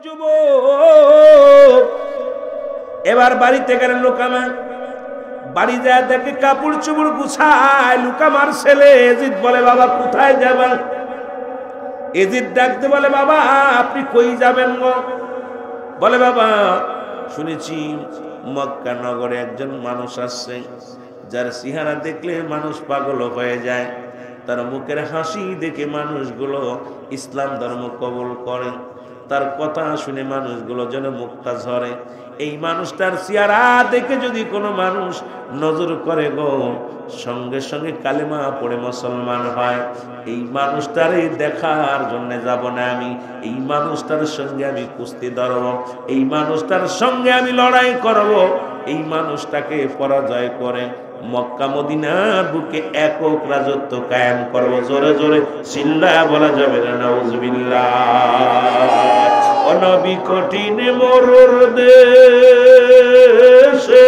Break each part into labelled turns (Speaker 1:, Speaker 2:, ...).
Speaker 1: যুবক এবার বাড়িতে গেলেন লুকামা। বাড়ি যায় দেখে কাপড় চোপড় গুছায়। লুকামার ছেলে এজিদ বলে, বাবা কোথায় যাবেন? এজিদ ডাকতে বলে, বাবা আপনি কই যাবেন গো? বলে, বাবা শুনেছি মক্কা নগরে একজন মানুষ আসছে, যার চেহারা দেখলে মানুষ পাগল হয়ে যায়, তার মুখের হাসি দেখে মানুষগুলো ইসলাম ধর্ম কবুল করে, তার কথা শুনে মানুষগুলো যেন মুক্তা ঝরে। এই মানুষটার চেহারা দেখে যদি কোনো মানুষ নজর করে গো, সঙ্গে সঙ্গে কালেমা পড়ে মুসলমান হয়। এই মানুষটার দেখার জন্য যাব না আমি, এই মানুষটার সঙ্গে আমি কুস্তি ধরব, এই মানুষটার সঙ্গে আমি লড়াই করব, এই মানুষটাকে পরাজয় করে মক্কা মদিনার বুকে একক রাজত্ব কায়েম করব। জোরে জোরে চিল্লায়া বলা যাবে না নাউজুবিল্লাহ। ও নবী কঠিন মরুর দেশে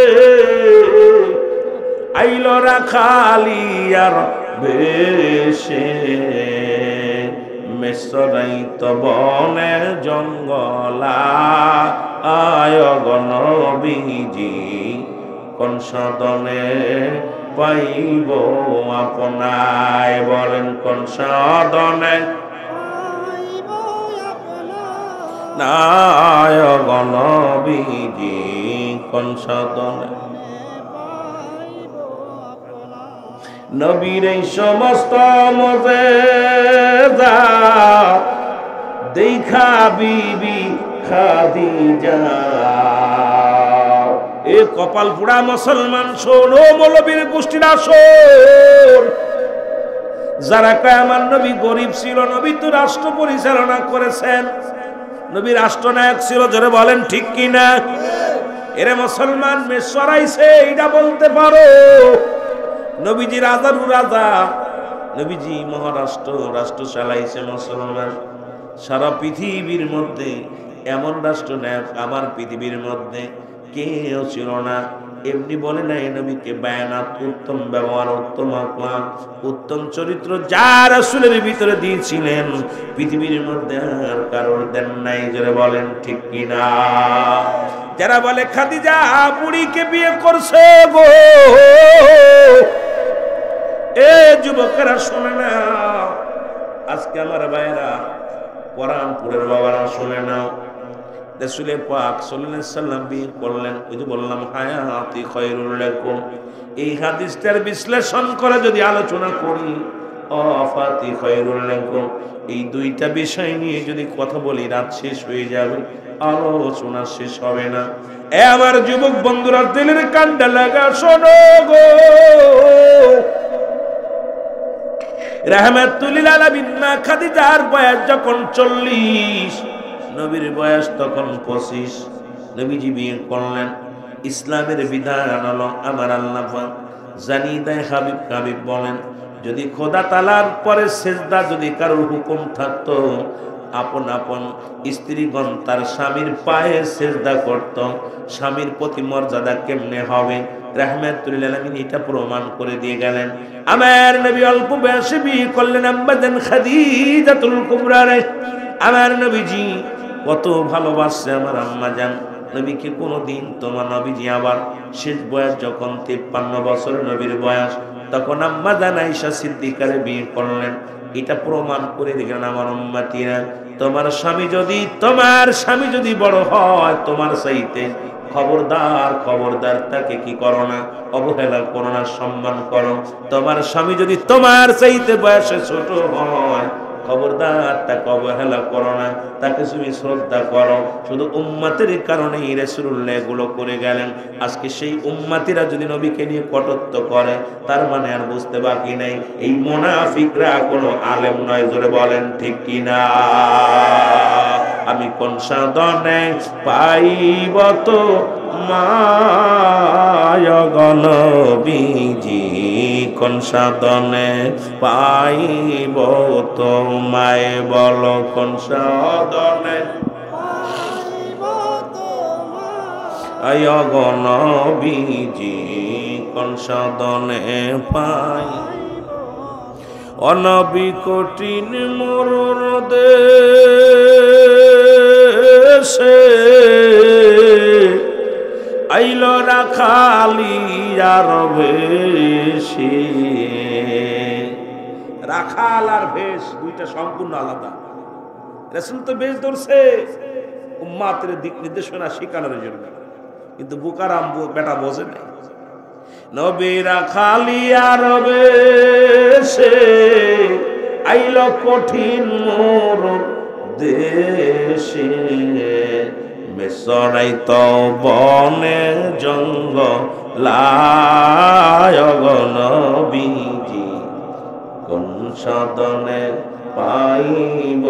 Speaker 1: আইল রাখালিয়ার বেশে, মেসরাইত বনে জঙ্গলা আয় নবীজি, কোন সদনে পাইব আপনায়? বলেন কোন সদনে নায়ক নবীজি, কোন সদনে? নবীর এই সমস্ত মুজিজা দেখা বিবি খাদিজা। এ কপাল পোড়া মুসলমান শোনো, মৌলবীর গোষ্ঠীরা শোন, যারা কয় আমার নবী গরিব ছিল, নবী তো রাষ্ট্র পরিচালনা করেছেন, নবী রাষ্ট্রনায়ক ছিল, জোরে বলেন ঠিক কিনা? এরে মুসলমান মেষ চড়াইছে এইটা বলতে পারো? নবীজি রাজার রাজা, নবীজি মহারাষ্ট্র রাষ্ট্র চালাইছে মুসলমান। সারা পৃথিবীর মধ্যে এমন রাষ্ট্রনায়ক আমার পৃথিবীর মধ্যে কেউ ছিল না। এমনি বলে নাই নবীকে বায়ানাত, উত্তম ব্যবহার, উত্তম আকলাক, উত্তম চরিত্র যা রাসূলের ভিতরে দিয়েছিলেন পৃথিবীর মধ্যে আর কারোর দেন নাই। যারা বলেন ঠিক কিনা? যারা বলে খাদিজা বুড়িকে বিয়ে করছে গো, এ যুবকেরা শোনে না, আজকে আমার ভাইরা পরানপুরের বাবারা শোনে না, রাসূলের পাক সাল্লাল্লাহু আলাইহি সাল্লাম বিয়ে করলেন। ওই যে বললাম হায়াতি খায়রুল লাকুম, এই হাদিসটার বিশ্লেষণ করে যদি আলোচনা করি, আফাতি খায়রুল লাকুম, এই দুইটা বিষয় নিয়ে যদি কথা বলি রাত শেষ হয়ে যাবে, আলোচনা শেষ হবে না। এ আমার যুবক বন্ধুরা দিলের কান্ডা লাগা শোনো গো, রাহমাতুল লিল আলামিন মা খাদিজার বয়স যখন 40, নবীর বয়স তখন 25। নবীজি বিয়ে করলেন, ইসলামের বিধান হলো আমার আল্লাহ পাক জানিয়ে দেয়। হাবিব হাবিব বলেন, যদি খোদা তাআলার পরে সেজদা যদি কারোর হুকুম থাকতো, আপন আপন স্ত্রীগণ তার স্বামীর পায়ে সেজদা করত, স্বামীর প্রতি মর্যাদা কেমনে হবে? রাহমাতুল লিল আলামিন এটা প্রমাণ করে দিয়ে গেলেন। আমার নবী অল্প বয়সে বিয়ে করলেন আম্মা জান খাদিজাতুল কুবরা রে। আমার নবীজি কত ভালোবাসছে আমার আম্মা জান নবীকে। কোনদিন তোমার নবীজি আবার শেষ বয়স যখন 53 বছর নবীর বয়স, তখন আম্মা জান আয়েশা সিদ্দিকারে বিয়ে করলেন। এটা প্রমাণ করে দিলেন আমার উম্মতিরা, তোমার স্বামী যদি বড় হয় তোমার চাইতে, খবরদার খবরদার তাকে কি করো না, অবহেলা করো না, সম্মান করো। তোমার স্বামী যদি তোমার চাইতে বয়সে ছোট হয়, খবরদার তাকে অবহেলা করো না, তাকে তুমি শ্রদ্ধা করো। শুধু উম্মতের কারণে রাসূলুল্লাহ এগুলো করে গেলেন। আজকে সেই উম্মতিরা যদি নবীকে নিয়ে কটূক্তি করে, তার মানে আর বুঝতে বাকি নাই এই মুনাফিকরা কোনো আলেম নয়। জোরে বলেন ঠিক কিনা? আমি কোন সাধনে পাইব তো মায়গনবীজি, কোন সাধনে পাইব তোমায়? বলো কোন সাধনে আয়গনবীজি, কোন সাধনে পাই? অনবী কঠিন মরুর দেশ দেশে আইল রাখালিয়ার বেশে। রাখাল আর ভেষ দুইটা সম্পূর্ণ আলাদা। রাসূল তো বেশ ধরছে উম্মাতের দিক নির্দেশনা শেখানোর জন্য, কিন্তু বুকারাম বেটা বোঝে নাই। নবী রাখালিয়ার বেশে আইল কঠিন মোর দেশে। মেসরাই তো বনে জঙ্গলায় গো নবীজি, কোন সাধনে পাইব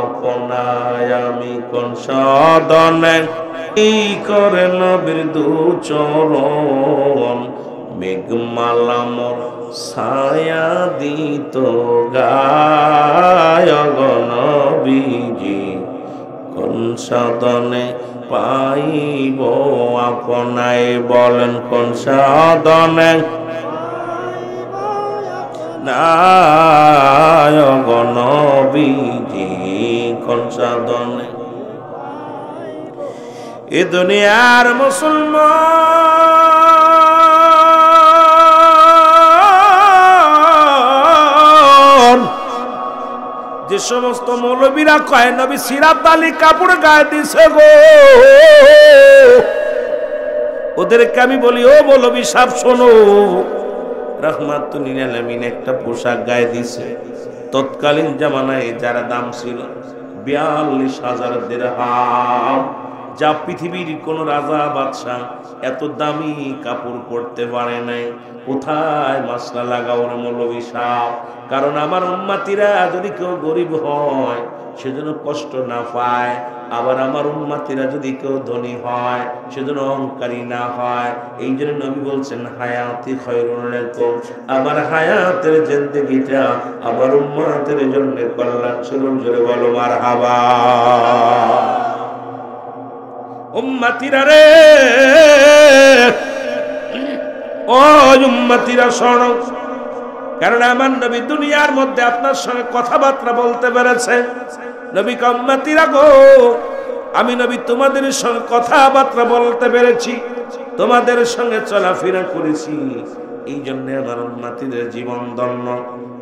Speaker 1: আপনায় আমি, কোন সাধনে কি করে নবীর দু চরণ মেঘমালা মোর ছায়া দিত গায় গো নবীজি, কোন সাধনে পাইব আপনায় বলেন, কোন সাধনে নায় গো নবীজি, কোন সাধনে। এ দুনিয়ার মুসলমান যে সমস্ত মৌলবীরা কয় নবী সিরাত আলী কাপড় গায়ে দিছে গো, ওদেরকে আমি বলি ও মৌলবী সাহেব শোনো, রাহমাতুল লিল আলামিন একটা পোশাক গায়ে দিছে, তৎকালীন জামানায় যারা দাম ছিল ৪২,০০০ দিরহাম, যা পৃথিবীর কোন রাজা বাদশাহ এত দামি কাপড় পরতে পারে নাই। কোথায় মাসলা লাগাও রে মৌলবী সাহেব? কারণ আমার উম্মতিরা যদি কেউ গরিব হয় সেজন্য কষ্ট না পায়, আবার আমার উম্মতিরা যদি কেউ ধনী হয় সেজন্য অহংকারী না হয়। এই জন্য নবী বলছেন হায়াতি খায়রুন লাকুম, আমার হায়াতের জিন্দেগিটা আমার উম্মতের জন্য কল্যাণস্বরূপ। জোরে বলো মারহাবা। উম্মতিরা রে, ও উম্মতিরা শোনো, কারণ আমার নবী দুনিয়ার মধ্যে আপনার সঙ্গে কথাবার্তা বলতে পেরেছে। নবী কে উম্মতিরা গো, আমি নবী তোমাদের সঙ্গে কথাবার্তা বলতে পেরেছি, তোমাদের সঙ্গে চলাফেরা করেছি, এই জন্য আমার উম্মতিদের জীবন ধন্য।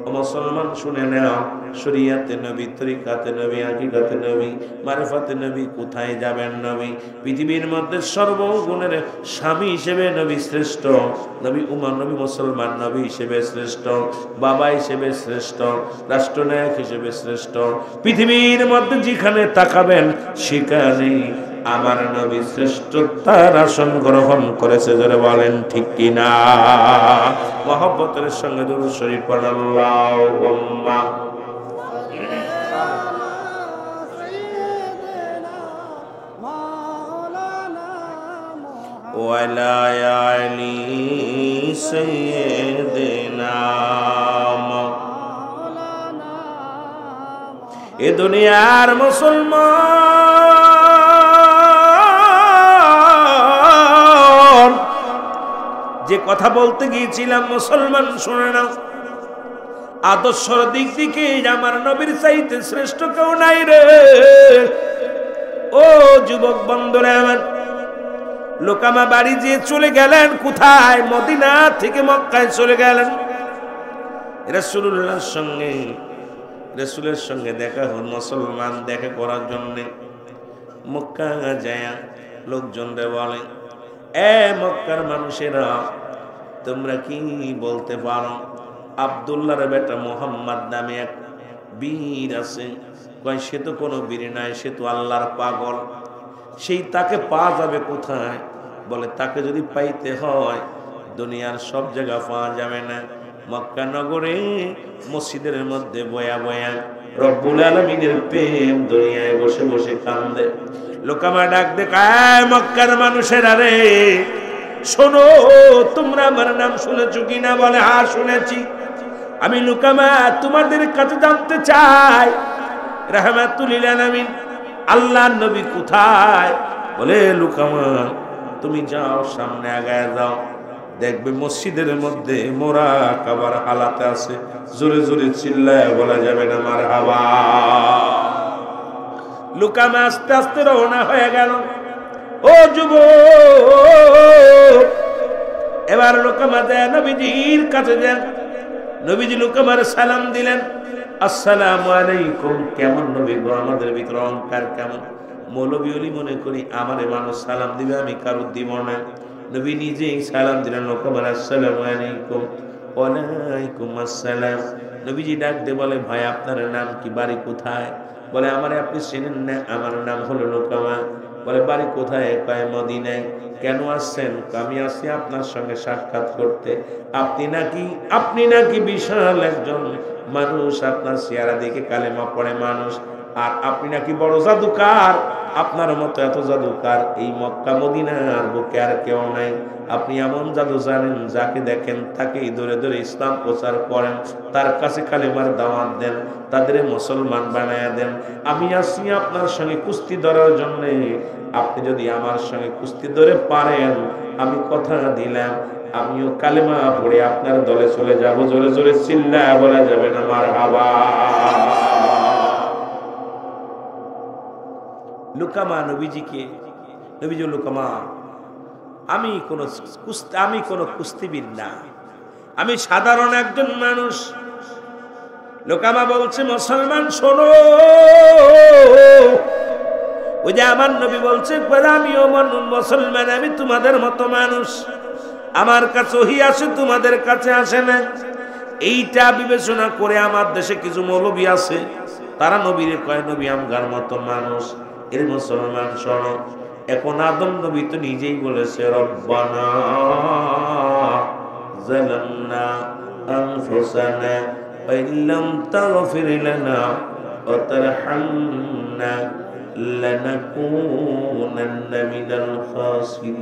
Speaker 1: ও মুসলমান শুনে নাও, শরীয়তে নবী, তরিকাতে নবী, হাকিকাতে নবী, মারিফাতে নবী, কোথায় যাবেন নবী? পৃথিবীর মধ্যে সর্বগুণের স্বামী হিসেবে নবী শ্রেষ্ঠ, নবী উম্মাহ, নবী মুসলমান নবী হিসেবে শ্রেষ্ঠ, বাবা হিসেবে শ্রেষ্ঠ, রাষ্ট্রনায়ক হিসেবে শ্রেষ্ঠ। পৃথিবীর মধ্যে যেখানে তাকাবেন সেখানে আমার নবী শ্রেষ্ঠতার আসন গ্রহণ করেছে। জোরে বলেন ঠিক কিনা? মহব্বতের সঙ্গে দুরূদ শরীফ পড়ুন। আল্লাহুম্মা ওয়ালা আলি সাইয়্যিদিনা। এ দুনিয়ার মুসলমান যে কথা বলতে গিয়েছিলাম, মুসলমান শুনে নাও, আদর্শর দিক থেকে আমার নবীর চাইতে শ্রেষ্ঠ কেউ নাই রে। ও যুবক বন্ধুরা আমার, লোকামা বাড়ি যে চলে গেলেন কোথায়? মদিনা থেকে মক্কায় চলে গেলেন। রাসূলুল্লাহর সঙ্গে, রাসূলের সঙ্গে দেখা হল, মুসলমান দেখা করার জন্য মক্কা যায় লোকজনরে বলে, এ মক্কার মানুষেরা, তোমরা কি বলতে পারো আব্দুল্লাহর বেটা মুহাম্মদ নামে এক বীর আছে? কয় সে তো কোনো বীর নাই, সে তো আল্লাহর পাগল। সেই তাকে পাওয়া যাবে কোথায়? বলে তাকে যদি পাইতে হয় দুনিয়ার সব জায়গা পাওয়া যাবে না, মক্কা নগরে মসজিদের মধ্যে বয়া বয়া রব্বুল আলামিনের প্রেম দুনিয়ায় বসে বসে কান্দে। লোকামা ডাক দে, কায় মক্কার মানুষেরা রে, শোনো, তোমরা আমার নাম শুনেছো কিনা? বলে হ্যাঁ শুনেছি। আমি লোকামা তোমাদের কাছে জানতে চাই, রাহমাতুল লিল আলামিন আল্লাহর নবী কোথায়? বলে লোকামা তুমি যাও, সামনে আগায় যাও, দেখবে মসজিদের মধ্যে মোরা কাবার হালাতে আছে। জোরে জোরে চিল্লায় বলা যাবে না মারহাবা। লুকামা আস্তে আস্তে রওনা হয়ে গেল। ও যুবক, এবার লুকামা যায় নবীজির কাছে যান। নবীজি লুকামার সালাম দিলেন, আসসালামু আলাইকুম। কেমন নবী গো, আমাদের ভিতরে অহংকার কেমন? মৌলবী ওলি মনে করি আমারে মানুষ সালাম দিবে, আমি কারো দিব না। নবী নিজেই সালাম দিলেন লুকামার, আসসালামু আলাইকুম। ওয়ালাইকুম আসসালাম। নবীজি ডাক দিয়ে বলে, ভাই আপনার নাম কি, বাড়ি কোথায়? বলে, আমারে আপনি চেনেন না, আমার নাম হলো লুকামা। বলে, বাড়ি কোথায়? কয় মদিনায়। কেন আসছেন? আমি আসছি আপনার সঙ্গে সাক্ষাৎ করতে। আপনি নাকি বিশাল একজন মানুষ, আপনার চেহারা দেখে কালেমা পড়ে মানুষ, আর আপনি নাকি বড় জাদুকার। আপনার মতো এত জাদুকার এই মক্কা মদিনার বুকে আর কেউ নাই। আপনি এমন জাদু জানেন, যাকে দেখেন তাকেই ধরে ধরে ইসলাম প্রচার করেন, তার কাছে কালেমার দাওয়াত দেন, তাদের মুসলমান বানায়া দেন। আমি আসি আপনার সঙ্গে কুস্তি ধরার জন্য। আপনি যদি আমার সঙ্গে কুস্তি ধরে পারেন, আমি কথা দিলাম আমিও কালেমা পড়ে আপনার দলে চলে যাব। জোরে জোরে চিল্লায়া বলা যাবে না মারহাবা। লুকামা নবীজিকে, নবীজি, লুকামা আমি কোনো কুস্তিবিদ না, আমি সাধারণ একজন মানুষ। লুকামা বলছে, মুসলমান শোনো, ওই যে আমার নবী বলছে, আমিও মুসলমান, আমি তোমাদের মতো মানুষ, আমার কাছে ওহী আসে, তোমাদের কাছে আসে না। এইটা বিবেচনা করে আমার দেশে কিছু মৌলবী আছে, তারা নবীরে কয় নবী আমগার মতো মানুষ। এর মুসলমান শোনো, এখন আদম নবী তো নিজেই বলেছে, রব্বানা যালামনা আনফুসানা ওয়া ইল্লাম তাগফির লানা ওয়া তারহামনা লানাকুনান্না মিনাল খাসিরিন।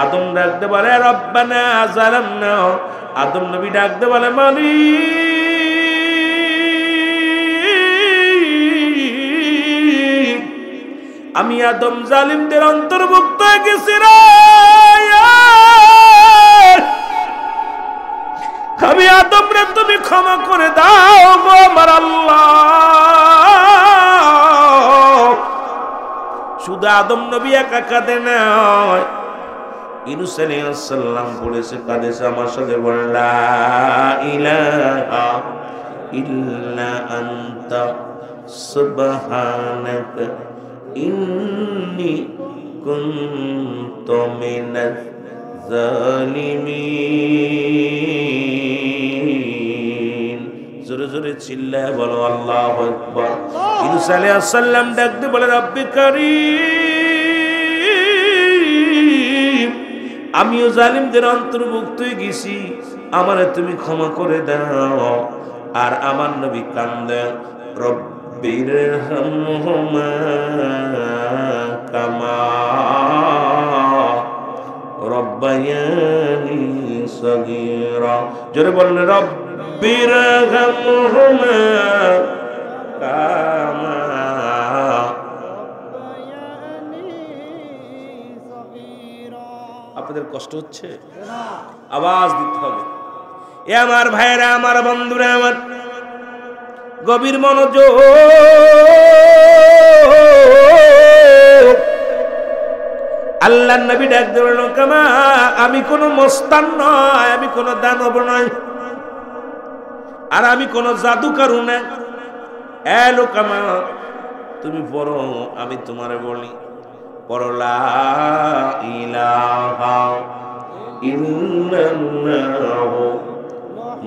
Speaker 1: আদম ডাকতে বলে, রব্বানা যালামনা। আদম নবী ডাকতে বলে, মালিক আমি আদম জালিমদের অন্তর্ভুক্ত হয়ে গেছি রে। আমি আদম রে তুমি ক্ষমা করে দাও গো আমার আল্লাহ। শুধু আদম নবী একা কাঁদে নয়, ইউনূস আলাইহিস সালাম পড়েছে, কাঁদেছে। আমার সাথে বলেন, লা ইলাহা ইল্লা আনতা সুবহানাকা ইন্নী কুনতু মিনাজ জালিমিন। জোরে জোরে চিল্লায় বলো আল্লাহু আকবার। ইউনূস আলাইহিস সালাম ডাকতে বলে, রব্বি কারীম, আমিও জালিমদের অন্তর্ভুক্ত হয়ে গেছি, আমারে তুমি ক্ষমা করে দাও। আর আমার নবী কান্দে, রব্বিরহামহুমা কামা রব্বায়ানি সগীরা। জোরে বলেন, রব্বিরহামহুমা কামা। আপনাদের কষ্ট হচ্ছে? আওয়াজ দিতে হবে। এ আমার ভাইরা, আমার বন্ধুরা, আমার গভীর মনোযোগ। আল্লাহর নবী ডাক দিলেন, লুকামা আমি কোনো মস্তান নয়, আমি কোনো দানব নয়, আর আমি কোনো জাদুকর না। এ লুকামা তুমি পড়ো, আমি তোমারে বলি, পড়ো লা ইলাহা ইল্লাল্লাহু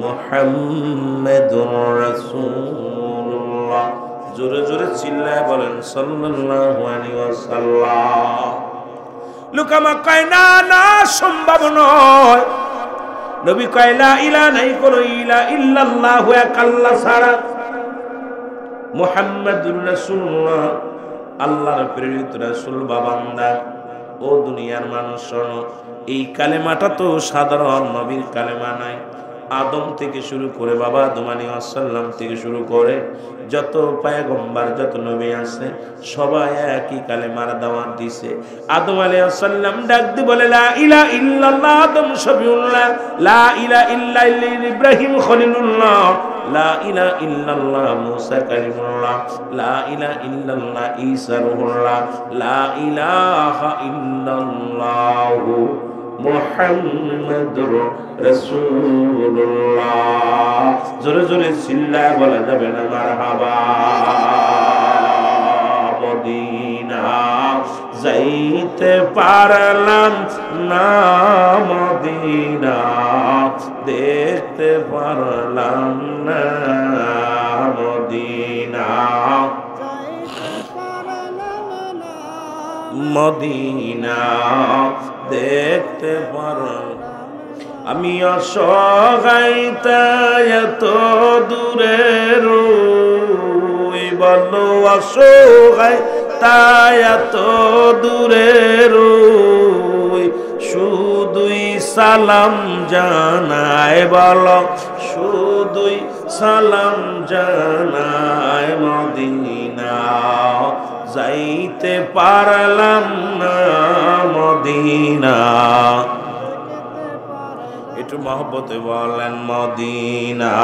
Speaker 1: মুহাম্মাদুর রাসূলুল্লাহ। জোরে জোরে চিল্লায় বলেন সাল্লাল্লাহু আলাইহি ওয়াসাল্লাম। লুকামা কয়, না না, সম্ভব নয়। নবী কয়, লা ইলাহা, নাই কোনো ইলাহা ইল্লাল্লাহু, এক আল্লাহ ছাড়া। মুহাম্মাদুর রাসূলুল্লাহ, আল্লাহর প্রেরিত রাসূল বা বান্দা। ও দুনিয়ার মানুষ শোনো, এই কালেমাটা তো সাধারণ নবীর কালেমা নাই। আদম থেকে শুরু করে বাবা আদম আলাইহিস সালাম থেকে শুরু করে যত পয়গম্বর যত নবী আছে সবাই একই কালেমার দাওয়াত দিছে। আদম আলাইহিস সালাম ডাক দিয়ে বলে লা ইলাহা ইল্লাল্লাহ আদম শফিউল্লাহ, লা ইলাহা ইল্লাল্লাহ ইব্রাহিম খলিলুল্লাহ, লা ইলাহা ইল্লাল্লাহ মুসা কালিমুল্লাহ, লা ইলাহা ইল্লাল্লাহ ঈসা রূহুল্লাহ, লা ইলাহা ইল্লাল্লাহ মুহাম্মাদুর রাসূলুল্লাহ। জোরে জোরে চিল্লায় বলা যাবে না মারহাবা। মদিনা যাইতে পারলাম না, মদিনা দেখতে পারলাম না, মদিনা মদিনা দেখতে পারলাম। আমি অসহায় তাই এত দূরে রই, বলো অসহায় তাই এত দূরে রই, শুধুই সালাম জানাই, বলো শুধুই সালাম জানাই, মদিনা যাইতে পারলাম না, মদিনা। একটু মহব্বতে বলেন মদিনা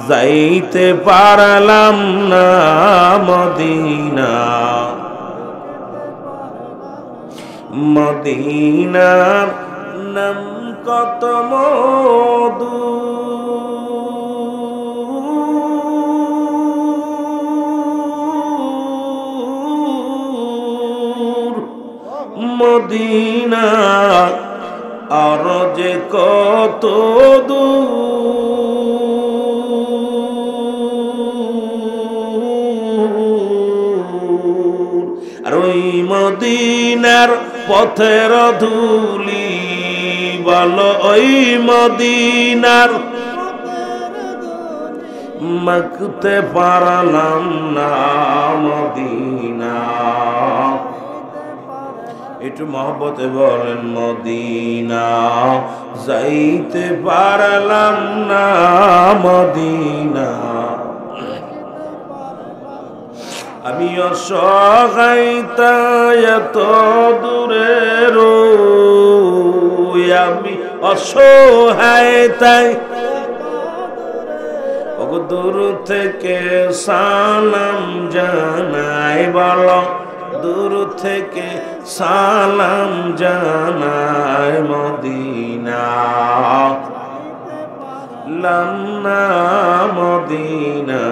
Speaker 1: যাইতে পারলাম না, মদিনা। মদিনার নাম কত মধু, মদিনা আর যে কত দূর, আর ওই মদিনার পথের ধুলি, বলো ওই মদিনার মাখতে পারলাম না, মদিনা। একটু মহব্বতে বলেন মদিনা যাইতে পারলাম না, মদিনা। আমি অসহায় তাই এত দূরে রই, আমি অসহায় তাই দূর থেকে সালাম জানাই, বলো দূর থেকে সালাম জানাই, মদিনা লামনা, মদিনা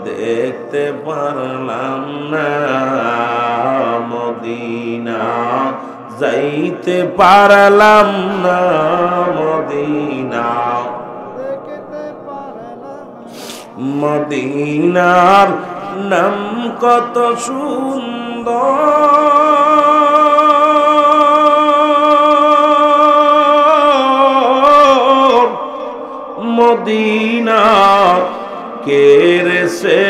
Speaker 1: দেখতে পারলাম না, মদিনা যাইতে পারলাম না, মদিনা। মদিনার নাম কত সুন্দর, মদিনা কেরে সে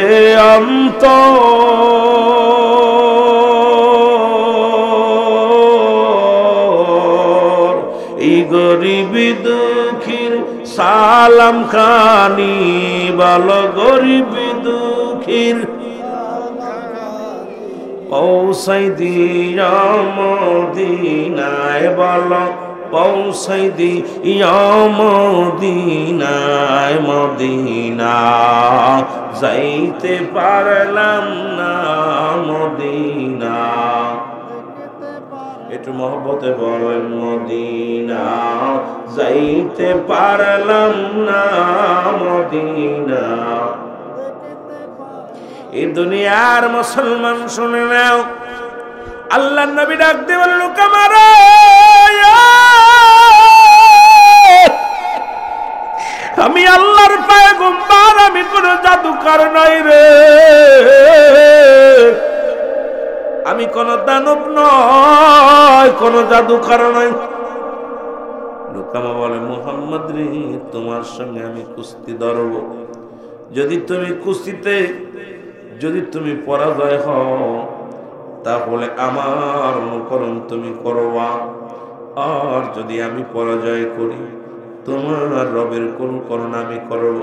Speaker 1: অন্তর, এই গরিবি দুঃখীর সালাম খানি, বলো গরিবি দুঃখীর পৌঁছাই দিয়া মদিনায়, বলো পৌঁছাই দিয়া মদিনায়, মদিনা যাইতে পারলাম না, মদিনা। একটু মহব্বতে বলেন মদিনা যাইতে পারলাম না, মদিনা। এই দুনিয়ার মুসলমান শুনে নাও, আল্লাহর নবী ডাক দিয়ে বলল কামারা, আমি আল্লাহর পয়গম্বর, আমি কোন জাদুকর নই রে, আমি কোন দানব নয়, কোন জাদুকর নই। লোকামা বলে মুহাম্মদ রে, তোমার সঙ্গে আমি কুস্তি ধরব, যদি তুমি কুস্তিতে যদি তুমি পরাজয় হও তাহলে আমার অনুকরণ তুমি করবা, আর যদি আমি পরাজয় করি তোমার রবের কোন করুণা আমি করব।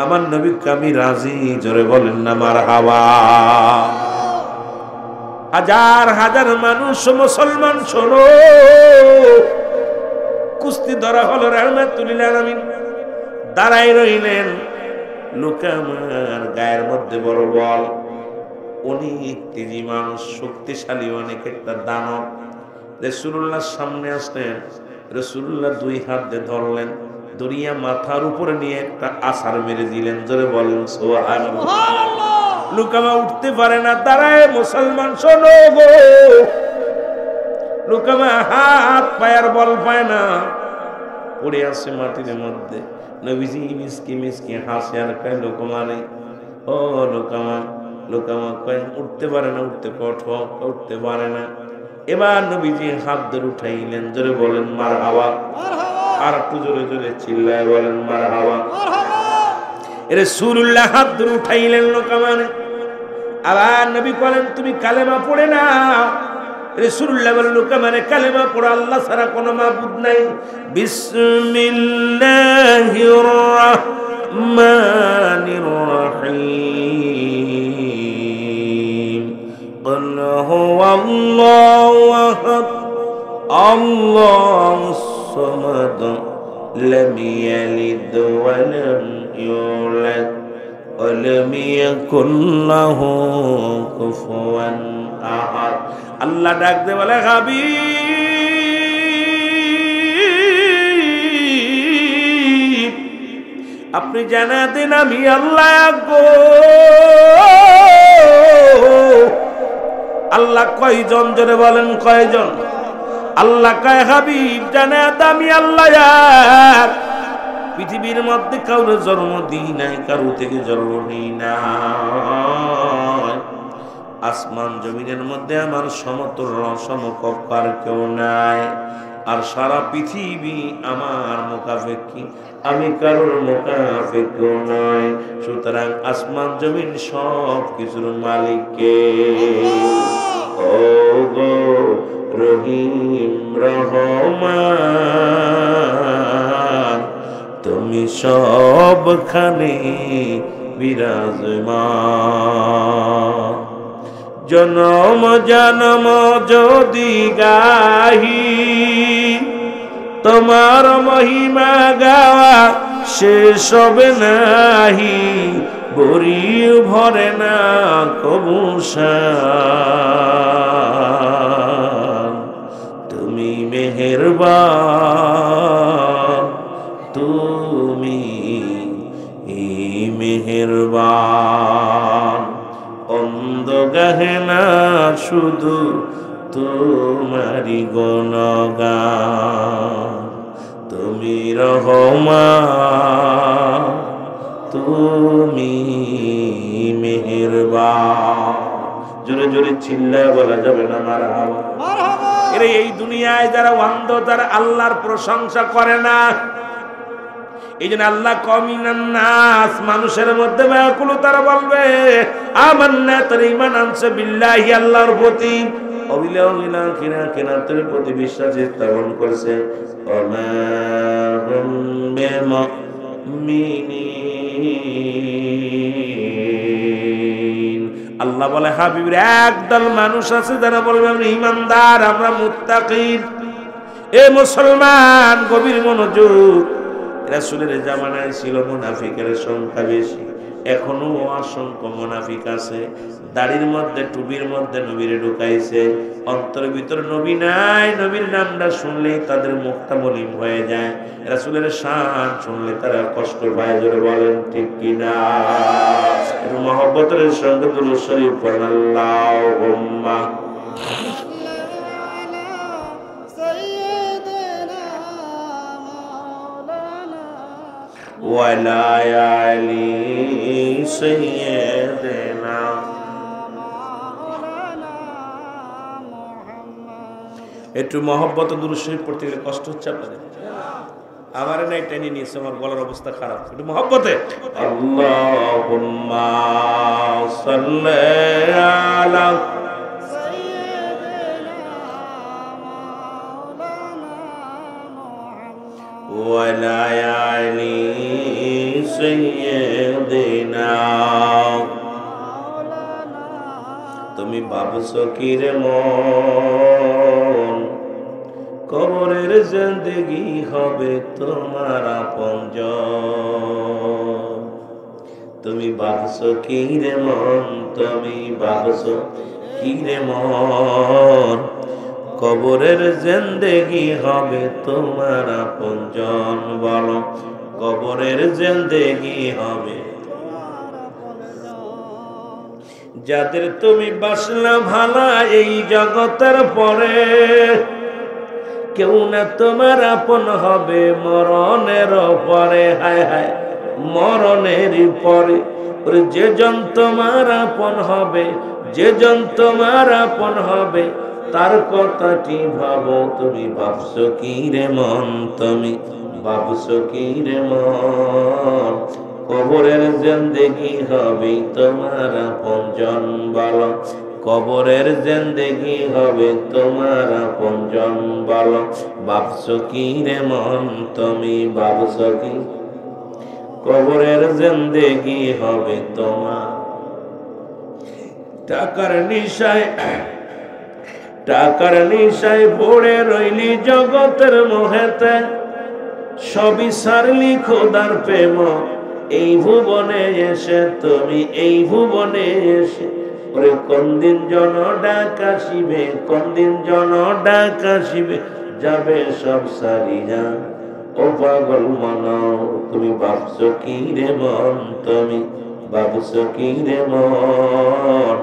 Speaker 1: আমার নবীকে আমি রাজি। জোরে বলেন না মারহাবা। হাজার হাজার মানুষ, মুসলমান শোনো, কুস্তি ধরা হলো, রাহমাতুল আলামিন দাঁড়াই রইলেন। লোকে আমার গায়ের মধ্যে বড় বল, অনেক তেজি মানুষ, শক্তিশালী অনেক একটা দানব। রাসূলুল্লাহর সামনে আসলেন, রাসূলুল্লাহ দুই হাত দিয়ে ধরলেন, দরিয়া মাথার উপরে নিয়ে একটা আছাড় মেরে দিলেন। জোরে বলেন সুবহানাল্লাহ। লুকামা উঠতে পারে না, দাঁড়ায়। মুসলমান শোনো গো, লুকামা হাত পায়ের বল পায় না, পড়ে আছে মাটির মধ্যে। নবীজি মিসকি মিসকি হাসে আর কয়, লুকামা রে, ও লুকামা। লুকামা কয় উঠতে পারে না, উঠতে কঠোর, উঠতে পারে না। এবার নবীজি হাত ধরে উঠাইলেন। জোরে বলেন মারহাবা। আর একটু জোরে জোরে চিল্লায় বলেন মারহাবা। রাসূলুল্লাহ হাত ধরে উঠাইলেন লুকামারে। আবার নবী বলেন তুমি কালেমা পড়ে না। রাসূলুল্লাহ বলেন লুকামারে কালেমা পড়ো, আল্লাহ ছাড়া কোনো মাবুদ নাই। বিসমিল্লাহির রাহমানির রহিম। কুল হুয়াল্লাহু আহাদ আল্লাহুস সামাদ লাম ইয়ালিদ ওয়া লাম ইউলাদ ওয়া লাম ইয়াকুল লাহু কুফুয়ান আহাদ। আল্লাহ ডাক দে বলে, হাবিব আপনি জানা দেন আমি আল্লাহ গো। আল্লাহ কয়জন? জোরে বলেন কয়জন? আল্লাহ কয় হাবিব জানা আমি আল্লাহ। পৃথিবীর মধ্যে কারোর জন্ম দিই নাই, কারো থেকে জন্ম নেই না। আসমান জমিনের মধ্যে আমার সমতুল্য সমকক্ষ আর কেউ নাই। আর সারা পৃথিবী আমার মুখাপেক্ষী, আমি কারোর মুখাপেক্ষী নয়। সুতরাং আসমান জমিন সব কিছুর মালিককে। ও গো রহিম রহমান, তুমি সবখানে বিরাজমান। জনম জনম যদি গাহি, তোমার মহিমা গাওয়া শেষ হবে নাহি। বরি ভরে না কবু শান, তুমি মেহেরবান, তুমি মেহেরবান। অন্ধ গাহে না শুধু তোমারি গুণগান। তুমি রহমান, তুমি মেহেরবান। জোরে জোরে চিল্লায় বলা যাবে না মারহাবা। এরে এই দুনিয়ায় যারা অন্ধ, যারা আল্লাহর প্রশংসা করে না, এই জন্য আল্লাহ কমিনান নাস, মানুষের মধ্যে ব্যাকুল, তারা বলবে আমান্না, তার ঈমান আনছে বিল্লাহি, আল্লাহর প্রতি, অবিলা কিনাতের প্রতি বিশ্বাস স্থাপন করেছে। ওমা হুম বিমুমিনিন। আল্লাহ বলে হাবিবের একদল মানুষ আছে যারা বলবে আমরা ঈমানদার, আমরা মুত্তাকিন। এ মুসলমান গভীর মনোযোগ। রাসূলের জামানায় ছিল মুনাফিকের সংখ্যা বেশি, এখনো অসংখ্য মুনাফিক আছে। দাড়ির মধ্যে টুপির মধ্যে নবীরে ঢুকাইছে, অন্তরের ভিতর নবী নাই। নবীর নামটা শুনলেই তাদের মুখটা মলিন হয়ে যায়, রাসূলের শান শুনলে তারা কষ্ট পায়। জোরে বলেন ঠিক কিনা? একটু মহব্বতের সঙ্গে দুরূদ শরীফ পড়েন। আল্লাহুম্মা ওয়ালা আলি সাইয়্যিদিনা। একটু মহব্বত দুরূদ শরীফ পড়তে গেলে কষ্ট হচ্ছে আপনাদের? আমার না টেনে নিয়েছে, আমার গলার অবস্থা খারাপ। একটু মহব্বতে আল্লাহুম্মা সাল্লি আলা ওয়ালায়ালি সাইয়্যিদিনা। তুমি ভাবছো কি রে মন, কবরের জিন্দেগি হবে তোমার আপনজন? তুমি ভাবছো কি রে মন, তুমি ভাবছো কি রে মন, কবরের জিন্দেগি হবে তোমার আপনজন? বলো, কবরের জিন্দেগি হবে। যাদের তুমি বাসলা ভালা এই জগতের পরে, কেউ না তোমার আপন হবে মরণের পরে। হায় হায়, মরণের পরে যে জন তোমার আপন হবে, যে জন তোমার আপন হবে, তার কথাটি ভাবো। তুমি ভাবছো কি রে মন, তুমি ভাবছো কি রে মন, কবরের জিন্দেগি হবে তোমার আপনজন? বলো, কবরের জিন্দেগি হবে তোমার আপনজন? বলো, ভাবছো কি রে মন, তুমি ভাবছো কি কবরের জিন্দেগি হবে তোমার? টাকার নিশায়, টাকার নিশায় পড়ে রইলি জগতের মোহেতে, সবই সারলি খোদার প্রেম এই ভুবনে এসে। তুমি এই ভুবনে এসে ওরে কোন দিন জন ডাক আসিবে, কোন দিন জন ডাক আসিবে, যাবে সব সারিয়া ও পাগল মন। তুমি ভাবছো কি রে মন, তুমি ভাবছো কি রে মন,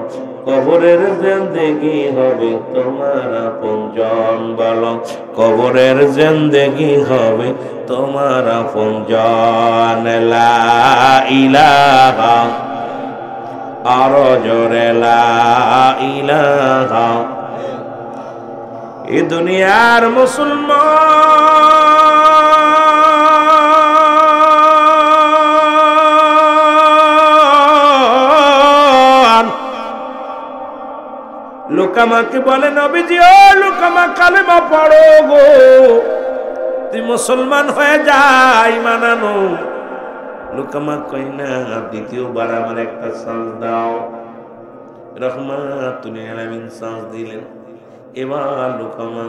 Speaker 1: কবরের জিন্দেগি হবে তোমার আপনজন? বলো, কবরের জিন্দেগি হবে তোমার আপনজন? লা ইলাহা, আরো জোরে লা ইলাহা। এ দুনিয়ার মুসলমান লোকামাকে বলে, নবীজি ও লোকামা কালেমা পড়ো গো, তুই মুসলমান হয়ে যাই মানানো। লোকামা কই না, দ্বিতীয়বার আমার একটা চান্স দাও। রহমাতুল আলামিন চান্স দিলেন। এবার লোকামা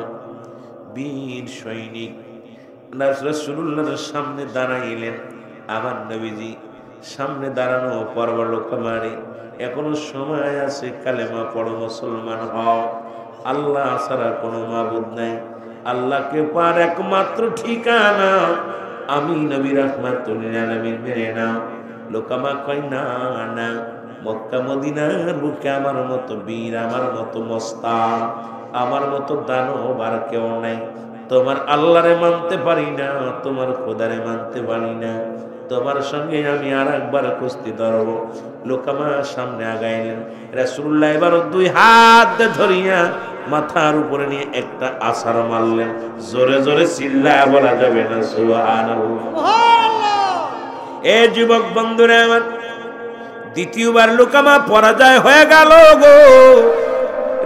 Speaker 1: বীর সৈনিক রাসূলুল্লাহর সামনে দাঁড়াইলেন। আমার নবীজি সামনে দাঁড়ানো পর্ব, লোকামারে এখনো সময় আছে, কালেমা পড়ো, মুসলমান হও। আল্লাহ ছাড়া কোনো মাবুদ নাই, আল্লাহকে পার একমাত্র ঠিকানা। আমি নবী রাহমাতুল আলামিন মেনে নাও। লোকামা কয় না না, মক্কা মদিনার বুকে আমার মতো বীর, আমার মতো মস্তান, আমার মতো দানব আর কেউ নাই। তোমার আল্লাহরে মানতে পারি না, তোমার খোদারে মানতে পারি না, তোমার সঙ্গে আমি আর একবার কুস্তি ধরব। লোকামা সামনে আগাইলেন। রাসূলুল্লাহ এবার দুই হাত ধরিয়া মাথার উপরে নিয়ে একটা আছাড় মারলেন। জোরে জোরে চিল্লায়া বলা যাবে না সুবহানাল্লাহ। এ যুবক বন্ধুরা আমার, দ্বিতীয়বার লোকামা পরাজয় হয়ে গেল গো।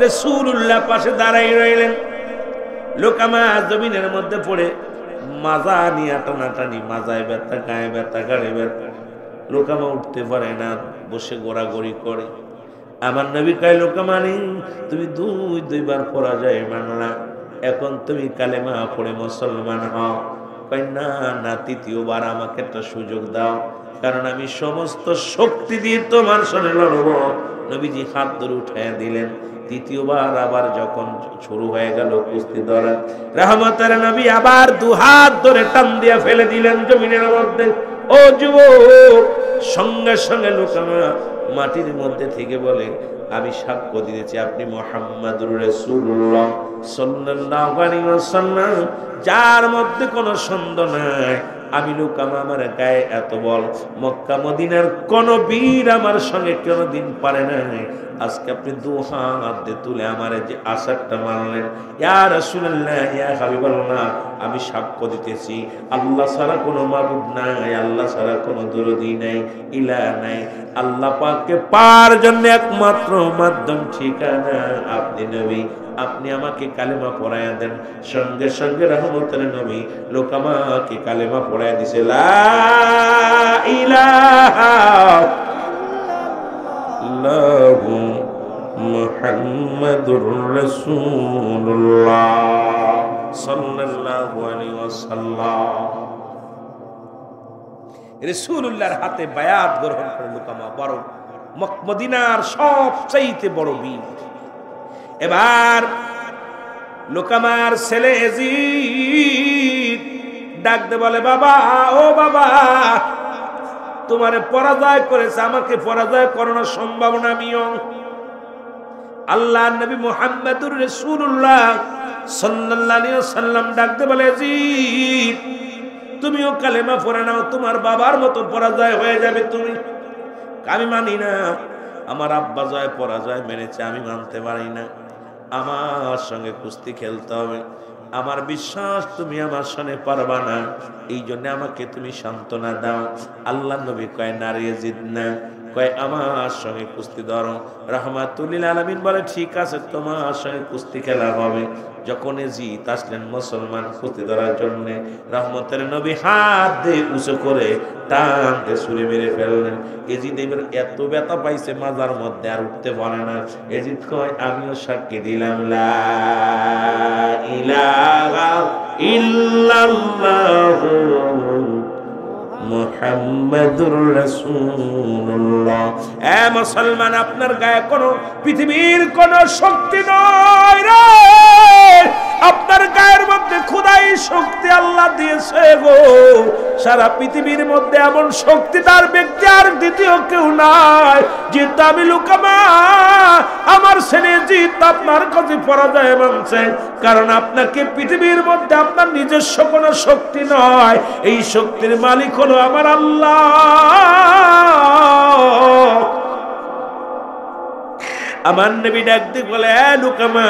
Speaker 1: রাসূলুল্লাহ পাশে দাঁড়াই রইলেন। লোকামা জমিনের মধ্যে পড়ে মাজা নিয়ে টানাটানি, মাজায় ব্যথা, গায়ে ব্যথা, গাড়ি ব্যথা। লোকামা উঠতে পারে না, বসে গোড়াগড়ি করে। আমার নবী কয়, লোকামা তুমি দুইবার পরাজয় মানলা, এখন তুমি কালেমা পড়ে মুসলমান হও। কয় না না, তৃতীয়বার আমাকে একটা সুযোগ দাও, কারণ আমি সমস্ত শক্তি দিয়ে তোমার সঙ্গে লড়ব। নবীজি হাত ধরে উঠাইয়া দিলেন। তৃতীয়বার আবার যখন শুরু হয়ে গেল কুস্তি ধরা, রহমতের নবী আবার দু হাত ধরে টান দিয়া ফেলে দিলেন জমিনের মধ্যে। ও যুবক, সঙ্গে সঙ্গে লোকামা মাটির মধ্যে থেকে বলে, আমি সাক্ষ্য দিতেছি আপনি মুহাম্মাদুর রাসূলুল্লাহ সাল্লাল্লাহু আলাইহি ওয়াসাল্লাম, যার মধ্যে কোনো সন্দেহ নাই। আমি লোকামা, আমার গায়ে এত বল, মক্কা মদিনার কোন বীর আমার সঙ্গে কোনদিন পারে নাই। আজকে আপনি দু হাত দিয়ে তুলে আমার যে আশারটা মানলেন, ইয়া রাসূলুল্লাহ, ইয়া হাবিবাল্লাহ, আমি সাক্ষ্য দিতেছি আল্লাহ ছাড়া কোনো মাবুদ নাই, আল্লাহ ছাড়া কোনো দরদি নাই, ইলাহ নাই। আল্লাহ পাককে পাওয়ার জন্য একমাত্র মাধ্যম ঠিকানা আপনি নবী। আপনি আমাকে কালেমা পড়াইয়া দেন। সঙ্গে সঙ্গে রহমতের নবী লোকামাকে কালেমা পড়াইয়া দিছে, লা ইলাহা ইল্লাল্লাহু মুহাম্মাদুর রাসূলুল্লাহ সাল্লাল্লাহু আলাইহি ওয়াসাল্লাম। রাসূলুল্লাহর হাতে বায়াত গ্রহণ করে লোকামা বড় মদিনার সবচাইতে বড় বীর। এবার লোকামার ছেলে ইয়াজিদ ডাক দে বলে, বাবা, ও বাবা, তোমারে পরাজয় করেছে, আমাকে পরাজয় করানোর সম্ভাবনা আমিও। আল্লাহর নবী মুহাম্মদুর রাসূলুল্লাহ সাল্লাল্লাহু আলাইহি ওয়াসাল্লাম ডাক দে বলে, ইয়াজিদ, তুমিও কালেমা পড়ে নাও, তোমার বাবার মতো পরাজয় হয়ে যাবে তুমি। আমি মানি না, আমার আব্বা জয় পরাজয় মেনেছে, আমি মানতে পারি না। আমার সঙ্গে কুস্তি খেলতে হবে। আমার বিশ্বাস তুমি আমার সঙ্গে পারবা না, এই জন্য আমাকে তুমি সান্ত্বনা দাও। আল্লাহ নবী কয়, না রে ইয়াজিদ না, কয় আমার সঙ্গে কুস্তি ধরো। রাহমাতুল লিল আলামিন বলে, ঠিক আছে, তোমার সঙ্গে কুস্তি খেলা হবে। যখন ইয়াজিদ আসলেন মুসলমান কুস্তি ধরার জন্য, রহমতের নবী হাত দিয়ে উঁচু করে টান দিয়ে ছুরি মেরে ফেললেন। ইয়াজিদ এবার এত ব্যথা পাইছে মাজার মধ্যে, আর উঠতে পারে না। ইয়াজিদ কয়, আমিও সাক্ষী দিলাম, লা ইলাহা ইল্লাল্লাহু মুহাম্মাদুর রাসূলুল্লাহ। এ মুসলমান, আপনার গায়ে কোনো পৃথিবীর কোনো শক্তি নয় রে, আপনার গায়ের মধ্যে খোদাই শক্তি আল্লাহ দিয়েছে গো। সারা পৃথিবীর মধ্যে এমন শক্তিদার ব্যক্তি আর দ্বিতীয় কেউ নাই। যেহেতু আমি লোকামা, আমার ছেলে জিত আপনার কাছে পরাজয় মানছে, কারণ আপনাকে পৃথিবীর মধ্যে আপনার নিজস্ব কোনো শক্তি নয়, এই শক্তির মালিক হলো আমার আল্লাহ। আমার নবী ডাক দিয়ে বলে, লোকামা,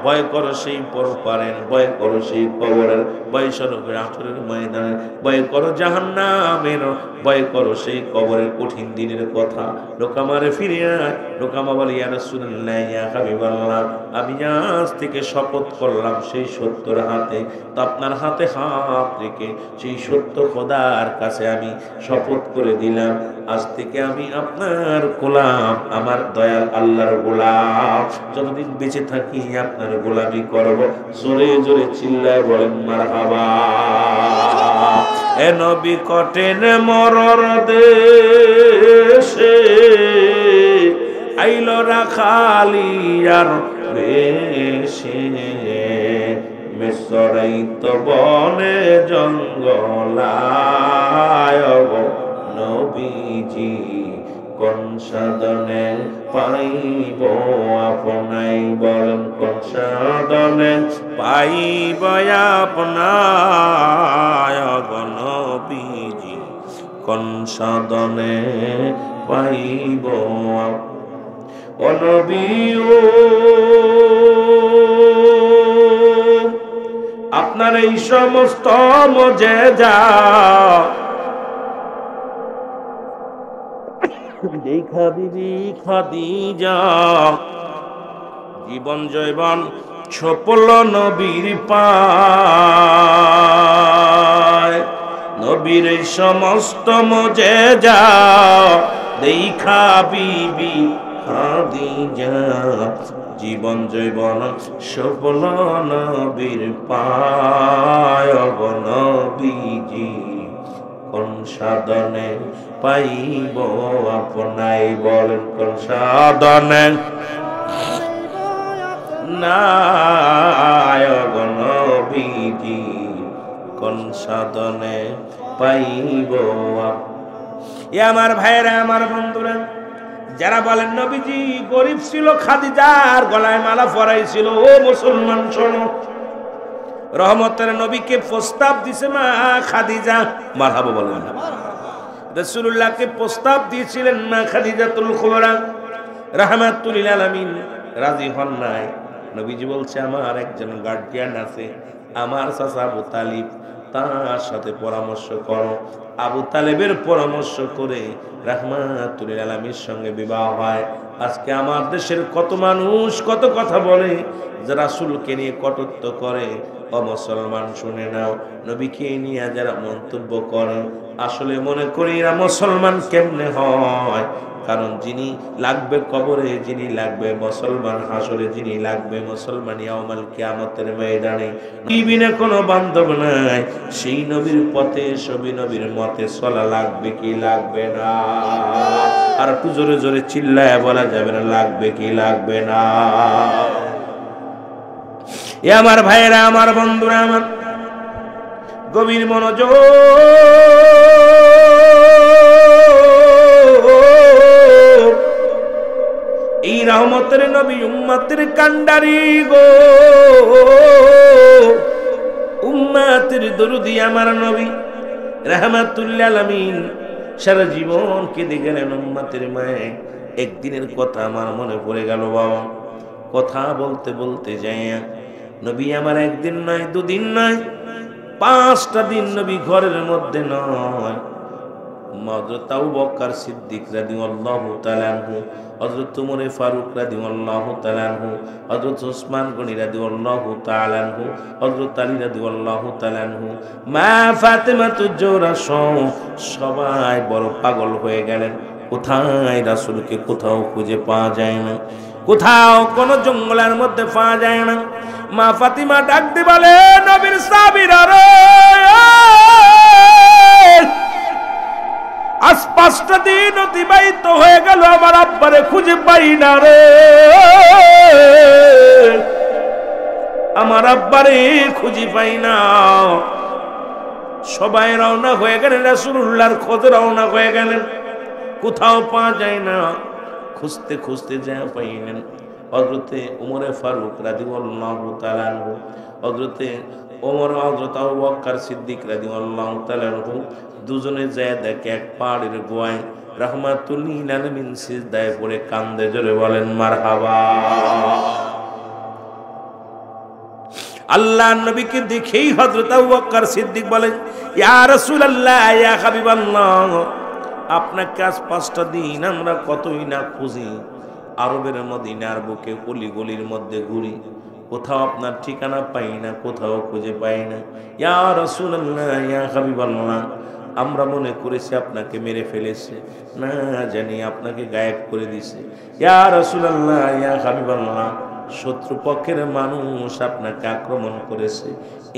Speaker 1: ভয় করো সেই পরপারের, ভয় করো সেই কবরের, ভয় সরকের আঠরের ময়দানের, ভয় করো জাহান্নামের, ভয় করো সেই কবরের কঠিন দিনের কথা। লোকামারে ফিরে আয়। লোকামা বলে, ইয়া রাসূলুল্লাহ, ইয়া হাবিবাল্লাহ, আমি আজ থেকে শপথ করলাম সেই সত্যর হাতে, তো আপনার হাতে হাত রেখে সেই সত্য খোদার কাছে আমি শপথ করে দিলাম, আজ থেকে আমি আপনার গোলাম, আমার দয়াল আল্লাহর গোলাম। যতদিন বেঁচে থাকি আপনার গোলামি করব। জোরে জোরে চিল্লায় বলেন মারহাবা। এ নবী কটেন মরর দেশে, আইলো রাখালিয়ার বেশে, মিসরাইত বনে জঙ্গলায় গো নবীজি, কোন সাধনে পাইব আপনাই, বলেন কোন সাধনে পাইব আপনায় গো নবীজি, কোন সাধনে পাইব ও নবী। আপনার এই সমস্ত মুজিজা দেখা বিবি খাদিজা, জীবন জৈবন ছপল নবীর পায়। নবীর এই সমস্ত মুজিজা দেখা বিবি খাদিজা, জীবন জৈবন সফল নবীর পায় গো নবীজি, কোন সাধনে পাইব আপনাই, বলেন কোন সাধনে নাই গো নবীজি, কোন সাধনে পাইব। এ আমার ভাইরা, আমার বন্ধুরা, যারা বলেন নবীজি গরিব ছিল, খাদিজার গলায় মালা পরাইছিল, ও মুসলমান শোনো, রহমতের নবীকে প্রস্তাব দিছে মা খাদিজা, মারহাবা বলেন। রাসূলুল্লাহকে প্রস্তাব দিয়েছিলেন মা খাদিজাতুল কুবরা, রাহমাতুল লিল আলামিন রাজি হন নাই। নবীজি বলছে আমার একজন গার্ডিয়ান আছে, আমার চাচা আবু তালিব, তার সাথে পরামর্শ করো। আবু তালেবের পরামর্শ করে রাহমাতুল লিল আলামিনের সঙ্গে বিবাহ হয়। আজকে আমার দেশের কত মানুষ কত কথা বলে, যারা রাসূলকে নিয়ে কটূক্ত করে। ও মুসলমান শুনে নাও, নবীকে নিয়ে যারা মন্তব্য করে আসলে মনে করি এরা মুসলমান কেমনে হয়? কারণ যিনি লাগবে কবরে, যিনি লাগবে মুসলমান হাসরে, যিনি লাগবে মুসলমান ইয়াউমাল কিয়ামতের ময়দানে, বিনা কোনো বান্ধব নাই, সেই নবীর পথে সবই নবীর মতে চলা লাগবে কি লাগবে না? আর একটু জোরে জোরে চিল্লায় বলা যাবে না লাগবে কি লাগবে না? এ আমার ভাইয়েরা, আমার বন্ধুরা, আমার গভীর মনোযোগ, এই রহমতের নবী উম্মতের কান্ডারি গো, উম্মতের দরুদি আমার নবী রাহমাতুল লিল আলামিন সারা জীবন কেঁদে গেলেন উম্মতের মায়ে। একদিনের কথা আমার মনে পড়ে গেল বাবা, কথা বলতে বলতে যাইয়া নবী আমার একদিন নয়, দুদিন নয়, 5টা দিন নবী ঘরের মধ্যে নয়। হযরত আবু বকর সিদ্দিক রাদিয়াল্লাহু তাআলা আনহু, হযরত উমর ফারুক রাদিয়াল্লাহু তাআলা আনহু, হযরত ওসমান গনি রাদিয়াল্লাহু তাআলা আনহু, হযরত আলী রাদিয়াল্লাহু তাআলা আনহু, মা ফাতেমাতুজ জোহরা সবাই বড় পাগল হয়ে গেলেন। কোথায় রাসূলকে কোথাও খুঁজে পাওয়া যায় না, কোথাও কোন জঙ্গলের মধ্যে পাওয়া যায় না। মা ফাতিমা ডাক দিয়ে বলে, নবীর সাহাবীরা রে, আজ 5টা দিন অতিবাহিত হয়ে গেল, আমার আব্বারে খুঁজে পাই না রে, আমার আব্বারে খুঁজে পাই না। সবাই রওনা হয়ে গেলেন, রাসূলুল্লাহর খোঁজে রওনা হয়ে গেলেন, কোথাও পাওয়া যায় না। খুঁজতে খুঁজতে যা পাইলেন হযরতে উমর ফারুক রাদিয়াল্লাহু তাআলা আনহু, হযরতে ওমর, হযরত আবু বকর সিদ্দিক রাদিয়াল্লাহু তাআলা আনহু দুজনে যায় দেখে এক পাহাড়ের গোয়ায় রাহমাতুল লিল আলামিন সিজদায় পড়ে কান্দে, জোরে বলেন মারহাবা। আল্লাহর নবীকে দেখেই হযরত আবু বকর সিদ্দিক বলেন, ইয়া রাসূলুল্লাহ, ইয়া হাবিবাল্লাহ, আপনাকে আজ 5টা দিন আমরা কতই না খুঁজি, আরবের মদিনার বুকে গলি গলির মধ্যে ঘুরি, কোথাও আপনার ঠিকানা পাই না, কোথাও খুঁজে পাই না। ইয়া রাসূলুল্লাহ, ইয়া হাবিবাল্লাহ, আমরা মনে করেছি আপনাকে মেরে ফেলেছে, না জানি আপনাকে গায়েব করে দিছে। ইয়া রাসূলুল্লাহ, ইয়া হাবিবাল্লাহ, শত্রুপক্ষের মানুষ আপনাকে আক্রমণ করেছে,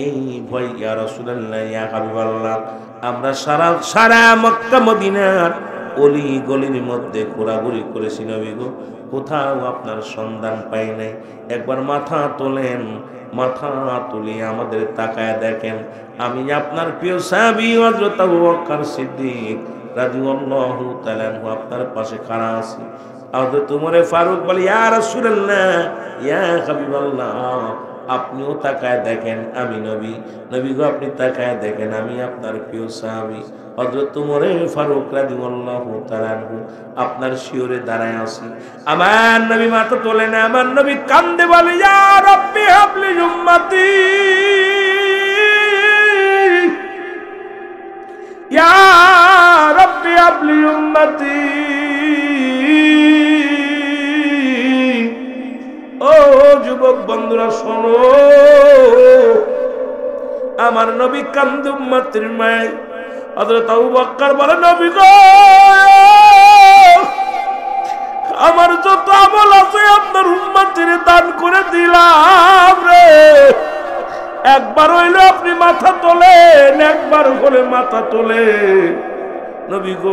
Speaker 1: এই ভয়। ইয়া রাসূলুল্লাহ, ইয়া হাবিবাল্লাহ, আমরা সারা মক্কা মদিনার অলি গলির মধ্যে ঘোরাঘুরি করেছি নবী গো, কোথাও আপনার সন্ধান পাই নাই। একবার মাথা তোলেন, মাথা তুলে আমাদের তাকায় দেখেন, আমি আপনার প্রিয় সাহাবী হযরত আবু বকর সিদ্দিক রাদিয়াল্লাহু তাআলা আনহু আপনার পাশে খাড়া আছি। হযরত উমর ফারুক বলে, ইয়া রাসূলুল্লাহ, ইয়া হাবিবাল্লাহ, আপনিও তাকায় দেখেন, আমি নবী, নবী গো আপনি তাকায় দেখেন, আমি আপনার প্রিয় সাহাবী হযরত উমর ফারুক রাদিয়াল্লাহু তাআলা আনহু আপনার শিওরে দাঁড়ায় আছি। আমার নবী মাথা তোলে না, আমার নবী কান্দে বলে, ইয়া রাব্বি হাবলি উম্মতি, ইয়া রাব্বি হাবলি উম্মতি। ও যুবক বন্ধুরা শোনো, আমার নবী কান্দে উম্মতের মায়। হযরত আবু বকর বলে, নবী গো, আমার যত আমল আছে আপনার উম্মতের দান করে দিলাম রে, একবার হইলে আপনি মাথা তোলেন, একবার হলে মাথা তোলে। নবী গো,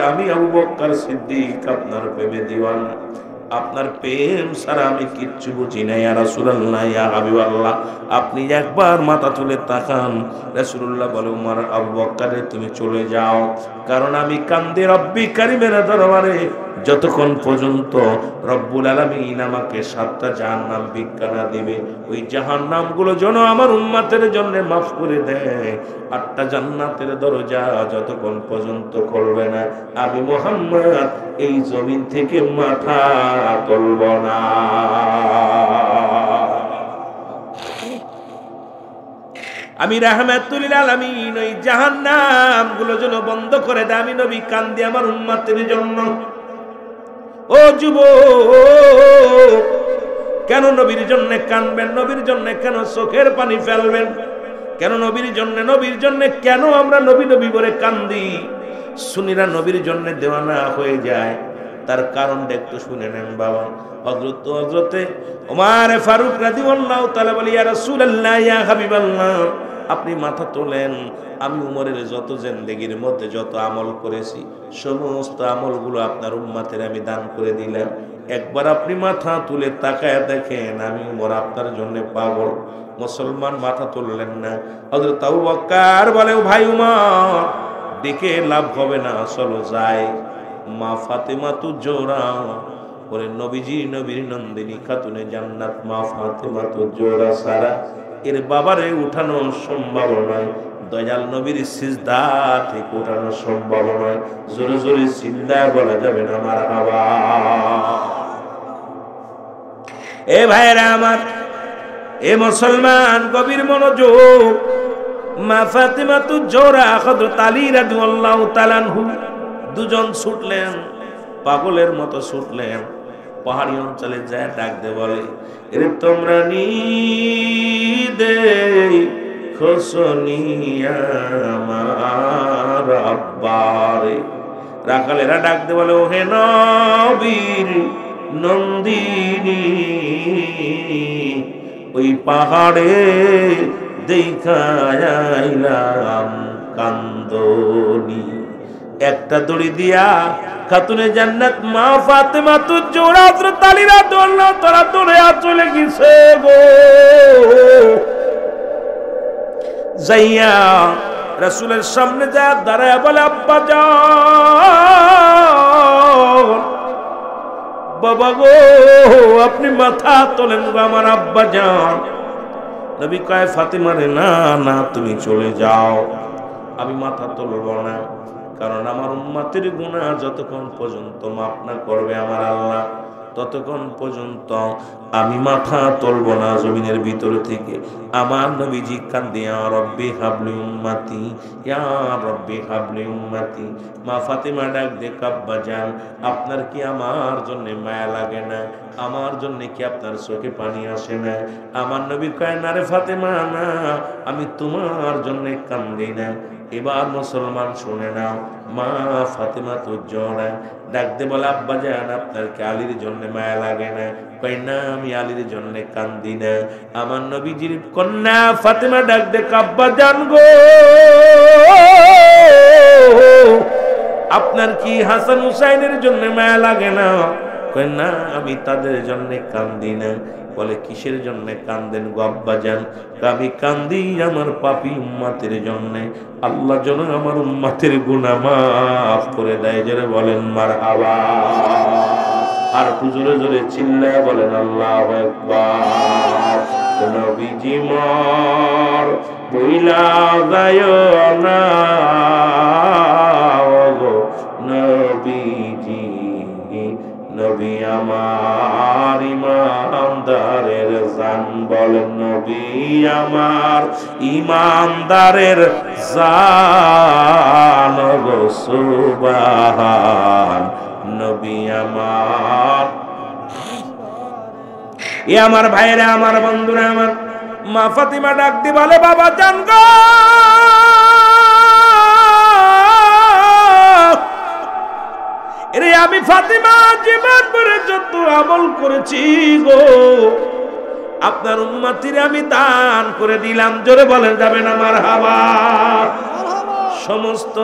Speaker 1: আমি আবু বকর সিদ্দিক আপনার প্রেমে দিওয়ানা, আপনার প্রেম ছাড়া আমি কিচ্ছু বুঝি না। ইয়া রাসূলুল্লাহ, ইয়া হাবিবাল্লাহ, আপনি একবার মাথা তুলে তাকান। রাসূলুল্লাহ বলে, উমর, আবু বকর তুমি চলে যাও, কারণ আমি কান্দি রব্বি কারীমের দরবারে যতক্ষণ পর্যন্ত রব্বুল আলামিন আমাকে 7টা জাহান্নাম ভিক্ষা না দিবে, ওই জাহান্নামগুলো যেন আমার উম্মতের জন্য মাফ করে দেয়। 8টা জান্নাতের দরজা যতক্ষণ পর্যন্ত খুলবে না, আমি মুহাম্মদ এই জমিন থেকে মাথা তুলব না। আমি রাহমাতুল লিল আলামিন ওই জাহান্নামগুলো যেন বন্ধ করে দেয়। আমি নবী কান্দি আমার উম্মতের জন্য। ও যুবক, কেন নবীর জন্য কাঁদবেন? নবীর জন্য কেন চোখের পানি ফেলবেন? কেন নবীর জন্য কেন আমরা নবী নবী বলে কান্দি? সুন্নিরা নবীর জন্য দেওয়ানা হয়ে যায়, তার কারণটা একটু শুনে নেন বাবা। হযরতে ওমর ফারুক রাদিয়াল্লাহু তাআলা বলে, ইয়া রাসূলুল্লাহ, ইয়া হাবিবাল্লাহ, আপনি মাথা তোলেন। আমি উমরের যত জিন্দেগির মধ্যে যত আমল করেছি, সমস্ত আমলগুলো আপনার উম্মতের আমি দান করে দিলাম। একবার আপনি মাথা তুলে তাকায় দেখেন, আমি উমর আপনার জন্য পাগল। মুসলমান মাথা তুললেন না। হযরত আবু বকর বলে, ও ভাই উমর, ডেকে লাভ হবে না, চলো যাই। মা ফাতেমা তু জোরা বলে, নবীজি নবীর নন্দিনী খাতুনে জান্নাত মা ফাতেমা তু জোরা সারা এর বাবারে উঠানো সম্ভব নয়। দয়াল নবীর সিজদা থেকে উঠানো সম্ভব নয়। জোরে জোরে সিজদা বলা যাবে না মারহাবা। এ ভাইরা আমার, এ মুসলমান, গভীর মনোযোগ। মা ফাতেমা তু জোরা হযরত আলী রাদিয়াল্লাহু তাআলা আনহু দুজন ছুটলেন, পাগলের মতো ছুটলেন। পাহাড়ি অঞ্চলে যায় ডাক দে বলে, এরে তোমরা নিদে খোসনিয়া আমার আব্বারে। রাখালেরা ডাক দে বলে, ও হে নবীর নন্দিনী, ওই পাহাড়ে দেখাইলাম কান্দনি। একটা দড়ি দিয়া খাতুনে জান্নাত মা ফাতেমা তু জোড়া হযরত আলী রাদিয়াল্লাহু তাআলা দৌড়ে চলে গেছে গো। যাইয়া রাসূলের সামনে যা দাঁড়ায় বলে, আব্বা যান, বাবা গো, আপনি মাথা তোলেন গো আমার আব্বা যান। নবী কয়, ফাতেমা রে, না না, তুমি চলে যাও, আমি মাথা তুলব না। কারণ আমার উম্মতের গুনাহ যতক্ষণ পর্যন্ত মাফ না করবে আমার আল্লাহ, ততক্ষণ পর্যন্ত আমি মাথা তুলব না জমিনের ভিতর থেকে। আমার নবীজি কান্দে, ইয়া রব্বি হাবলি উম্মতি, ইয়া রব্বি হাবলি উম্মতি। মা ফাতেমা ডাক দে, আব্বা জান, আপনার কি আমার জন্য মায়া লাগে না? আমার জন্য কি আপনার চোখে পানি আসে না? আমার নবী কয়, না রে ফাতেমা, না, আমি তোমার জন্য কান্দি না। এবার মুসলমান শুনে নাও, মা ফাতেমা তু জোড়া ডাক দে বলে, আব্বা জান, আপনার কি আলীর জন্য মায়া লাগে না? কই না, আমি আলীর জন্য কান্দি না। আমার নবীজির কন্যা ফাতেমা ডাক দে, আব্বা জান গো, আপনার কি হাসান হুসাইনের জন্য মায়া লাগে না? কই না, আমি তাদের জন্য কান্দি না। বলে, কিসের জন্য কান্দেন গো আব্বা জান? আমি কান্দি আমার পাপী উম্মতের জন্য। আল্লাহ যেন আমার উম্মতের গুনাহ মাফ করে দেয়। যারা বলেন মারহাবা। আর জোরে জোরে চিল্লায় বলেন আল্লাহু আকবার। নবীজি মোর বইলা যায় না গো নবীজি, নবী আমার ইমানদারের জান। বলেন, নবী আমার ইমানদারের জান গো সুবহান। নবী আমার, এ আমার ভাইরা, আমার বন্ধুরা, আমার মা ফাতিমা ডাক দি বলে, বাবা জান গো, এরে আমি ফাতিমা জীবন ভরে যত আমল করেছি গো, আপনার উম্মতির আমি দান করে দিলাম। জোরে বলেন যাবেন আমার হাবা। সমস্ত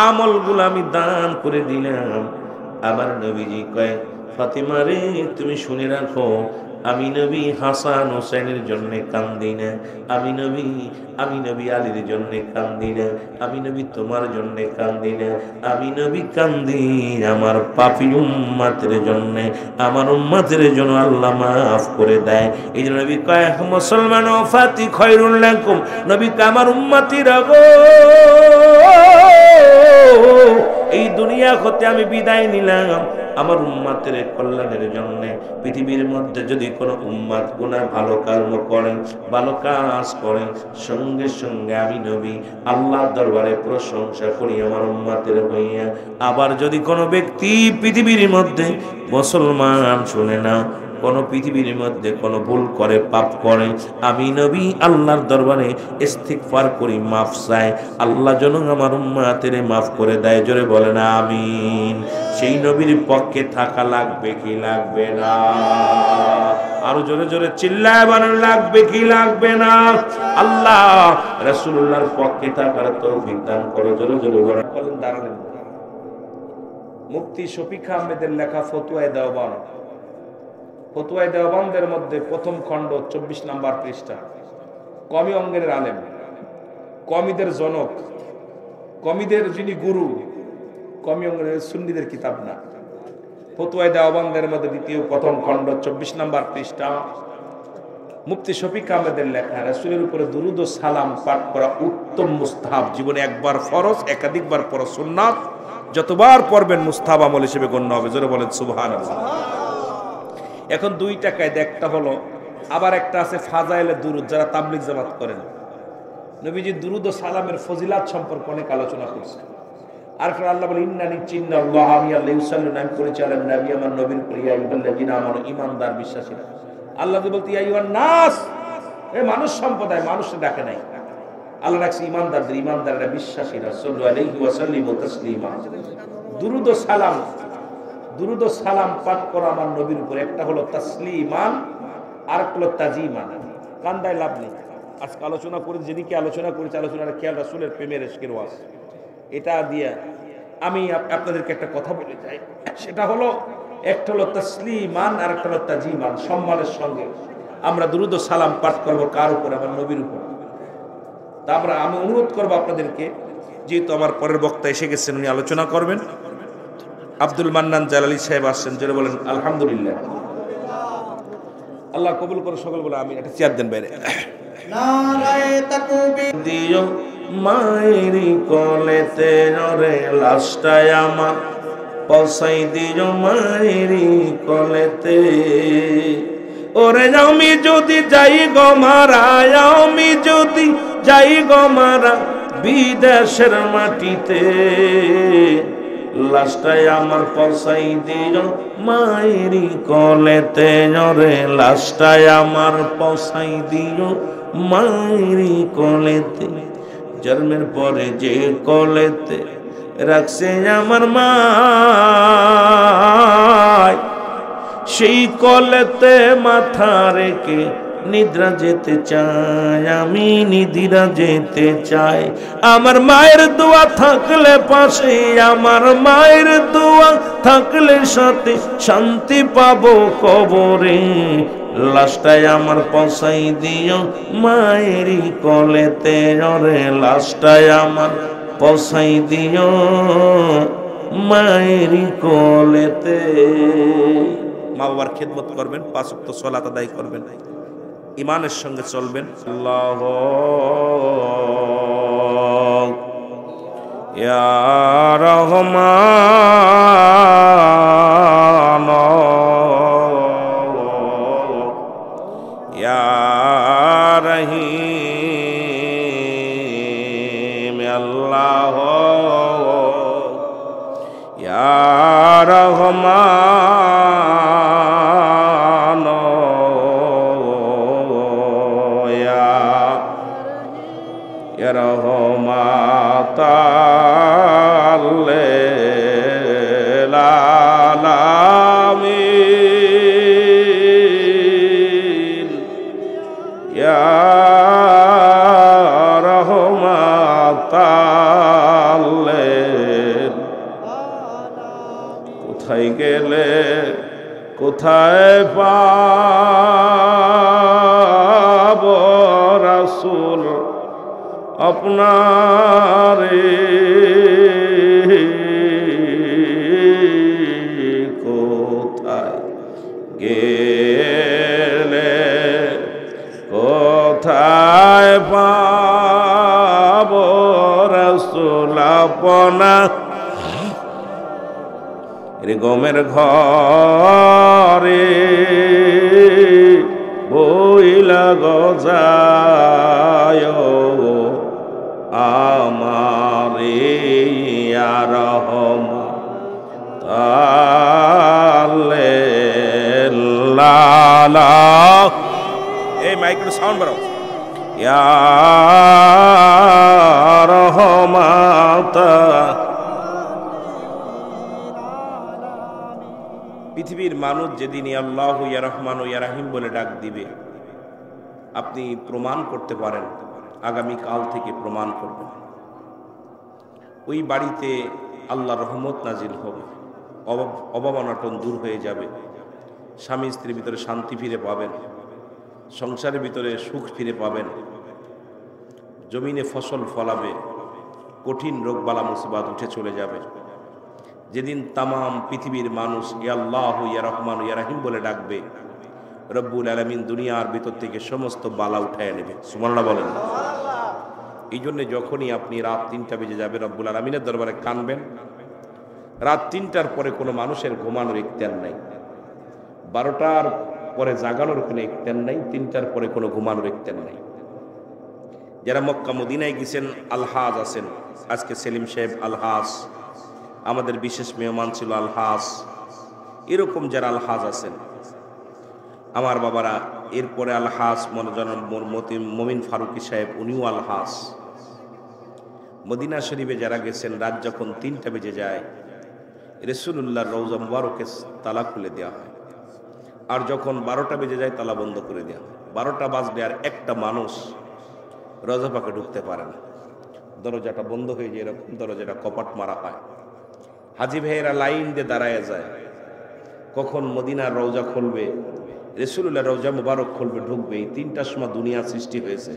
Speaker 1: আমলগুলো আমি দান করে দিলাম। আমার নবীজি কয়, ফাতিমা রে, তুমি শুনে রাখো, আমি নবী হাসান হোসেনের জন্য কান্দি না, আমি নবী আলীর জন্য কান্দি না, আমি নবী তোমার জন্য কান্দি না, আমি নবী কান্দি আমার পাপী উম্মতের জন্য, আমার উম্মতের জন্য আল্লাহ মাফ করে দেয়। এই জন্য নবী কয় মুসলমান ওফাতি খয়রুল লাকুম, নবী আমার উম্মতিরা গো, এই দুনিয়া হতে আমি বিদায় নিলাম আমার উম্মতের কল্যাণের জন্য। পৃথিবীর মধ্যে যদি কোনো উম্মত গুনাহ ভালো কর্ম করেন, ভালো কাজ করেন, সঙ্গে সঙ্গে আমি নবী আল্লাহর দরবারে প্রশংসা করি আমার উম্মতের হইয়া। আবার যদি কোনো ব্যক্তি পৃথিবীর মধ্যে মুসলমান, শুনে না, কোন পৃথিবীর মধ্যে কোন ভুল করে, পাপ করে, আমি নবী আল্লাহর দরবারে ইস্তিগফার করি, মাফ চাই, আল্লাহ যেন আমার উম্মতের মাফ করে দেয়। জোরে বলেন আমিন। সেই নবীর পক্ষে থাকা লাগবে কি লাগবে না? আরো জোরে জোরে চিল্লায় বলেন লাগবে কি লাগবে না? আল্লাহ রাসূলুল্লাহর পক্ষে থাকার তৌফিক দান করো। জোরে জোরে বলেন। দাঁড়ালেন। মুফতি শফিক আহমেদের লেখা ফতোয়ায়ে দেওবান, ফতোয়ায়ে দেওবানদের মধ্যে প্রথম খণ্ড 24 নম্বর পৃষ্ঠা। কমি অঙ্গের আলেম, কমিদের জনক, কমিদের যিনি গুরু, কমি অঙ্গের সুন্নিদের কিতাব না। ফতোয়ায়ে দেওবানদের মধ্যে দ্বিতীয় প্রথম খণ্ড 24 নম্বর পৃষ্ঠা। মুফতি শফিক আহমেদের লেখা, রাসূলের উপরে দুরূদ ও সালাম পাঠ করা উত্তম মুস্তাহাব, জীবনে একবার ফরজ, একাধিকবার পড়া সুন্নাত, যতবার পড়বেন মুস্তাহাব আমল হিসেবে গণ্য হবে। জোরে বলেন সুবহানাল্লাহ। এখন দুইটা কায়দা, একটা হলো, আবার একটা আছে ফাজাইলে দুরুদ, যারা তাবলিগ জামাত করেন। নবীজি দুরুদ ও সালামের ফজিলাত সম্পর্কে অনেক আলোচনা করছে। আর আল্লাহ বলে ইন্নানি চিন্নাল্লাহ, আমি আল্লাহ ইউসাল্লিনা, আমি করেছি আলা নবী, আমার নবীর উপর, ইয়া আইয়ুহাল্লাযিনা আমানু, ঈমানদার বিশ্বাসীরা। আল্লাহ বলতে ইয়া আইয়ুহান নাস, এ মানুষ সম্প্রদায়, মানুষে ডাকে নাই, আল্লাহ রাখছে ঈমানদারদের, ঈমানদাররা বিশ্বাসীরা। সাল্লু আলাইহি ওয়া সাল্লিমু তাসলিমা। দুরুদ ও সালাম, দুরুদ ও সালাম পাঠ করা আমার নবীর উপর, একটা হলো তাসলিমান, আর একটা হলো তাজিমান। কান্দায় লাভ নেই। আজকে আলোচনা করে, যেদিকে আলোচনা করেছি, আলোচনার খেয়াল রাসূলের প্রেমের ইশকের ওয়াজ, এটা দিয়ে আমি আপনাদেরকে একটা কথা বলে যাই। সেটা হলো, একটা হলো তাসলিমান, আর একটা হলো তাজিমান। সম্মানের সঙ্গে আমরা দুরুদ ও সালাম পাঠ করবো কার উপর? আমার নবীর উপর। তারপরে আমি অনুরোধ করবো আপনাদেরকে, যেহেতু আমার পরের বক্তা এসে গেছেন, উনি আলোচনা করবেন। আব্দুল মান্নান জালালি সাহেব আসছেন। জোরে বলেন আলহামদুলিল্লাহ। আল্লাহ কবুল করে সকল বলে আমি। একটা চেয়ার দেন বাইরে। নারায়ে তাকবীর দিও মায়েরি কলেতে, রে লাশটায় আমার পৌঁছাই দিও মায়েরি কলেতে। ওরে আমি যদি যাই গো মারা, আমি যদি যাই গো মারা বিদেশের মাটিতে, লাশটাই আমার পৌঁছাই দিও মায়েরি কলেতে, রে লাশটাই আমার পৌঁছাই দিও মায়েরি কলেতে। জন্মের পরে যে কলেতে রাখছে আমার মা, সেই কলেতে মাথা রেখে নিদ্রা যেতে চাই, আমি নিদ্রা যেতে চাই। আমার মায়ের দোয়া থাকলে পাশে, আমার মায়ের দোয়া থাকলে সাথে, শান্তি পাবো কবরে। লাশটাই আমার পৌঁছাই দিও মায়েরই কলেতে, রে লাশটাই আমার পৌঁছাই দিও মায়েরই কলেতে। মা বাবার খেদমত করবেন, 5 ওয়াক্ত সালাত আদায় করবেন, ঈমানের সঙ্গে চলবেন। আল্লাহ ইয়া রহমান, ইয়া রহিম, আল্লাহ ইয়া রহমান, ইয়া রহমাতাল লিল আলামিন, ইয়া রহমাতাল লিল। কোথায় গেলে কোথায় পা আপনারে কোথায় গেলে কোথায় পাব রাসূল আপনা রে গমের ঘরে বইলা গজায় আমারে রহমতাল্লালা এই মাইক্রো সাউন্ড বাড়াও ইয়া রহমাতা পৃথিবীর মানুষ যেদিন আল্লাহু ইয়া রহমান ইয়া রাহিম বলে ডাক দিবে আপনি প্রমাণ করতে পারেন আগামী কাল থেকে প্রমাণ করবেন ওই বাড়িতে আল্লাহর রহমত নাজিল হবে অভাব অনটন দূর হয়ে যাবে স্বামী স্ত্রীর ভিতরে শান্তি ফিরে পাবেন সংসারের ভিতরে সুখ ফিরে পাবেন জমিনে ফসল ফলাবে কঠিন রোগবালা মুসিবত উঠে চলে যাবে যেদিন তামাম পৃথিবীর মানুষ ইয়া আল্লাহ ইয়া রহমান ইয়া রাহিম বলে ডাকবে রব্বুল আলামিন দুনিয়ার ভিতর থেকে সমস্ত বালা উঠায় নেবে সুবহানাল্লাহ বলেন এই জন্য যখনই আপনি রাত 3টা বেজে যাবে রব্বুল আলামিনের দরবারে কানবেন রাত 3টার পরে কোনো মানুষের ঘুমানোর ইখতিয়ার নাই 12টার পরে জাগানোর কোনো ইখতিয়ার নাই 3টার পরে কোনো ঘুমানোর ইখতিয়ার নাই যারা মক্কা মদিনায় গেছেন আলহাজ আছেন আজকে সেলিম সাহেব আলহাজ আমাদের বিশেষ মেহমান ছিল আলহাজ এরকম যারা আলহাজ আছেন আমার বাবারা এরপরে আলহাজ মমিন ফারুকি সাহেব উনিও আলহাজ মদিনা শরীফে যারা গেছেন রাত যখন 3টা বেজে যায় রাসূলুল্লাহর রওজা মুবারকে তালা খুলে দেওয়া হয় আর যখন 12টা বেজে যায় তালা বন্ধ করে দেওয়া হয় 12টা বাজলে আর একটা মানুষ রওজা পাকে ঢুকতে পারে না দরজাটা বন্ধ হয়ে যায় এরকম দরজাটা কপাট মারা হয় হাজী ভাইয়েরা লাইন দিয়ে দাঁড়ায় যায় কখন মদিনার রওজা খুলবে রাসূলুল্লাহর রওজা মুবারক খুলবে ঢুকবে এই 3টার সময় দুনিয়া সৃষ্টি হয়েছে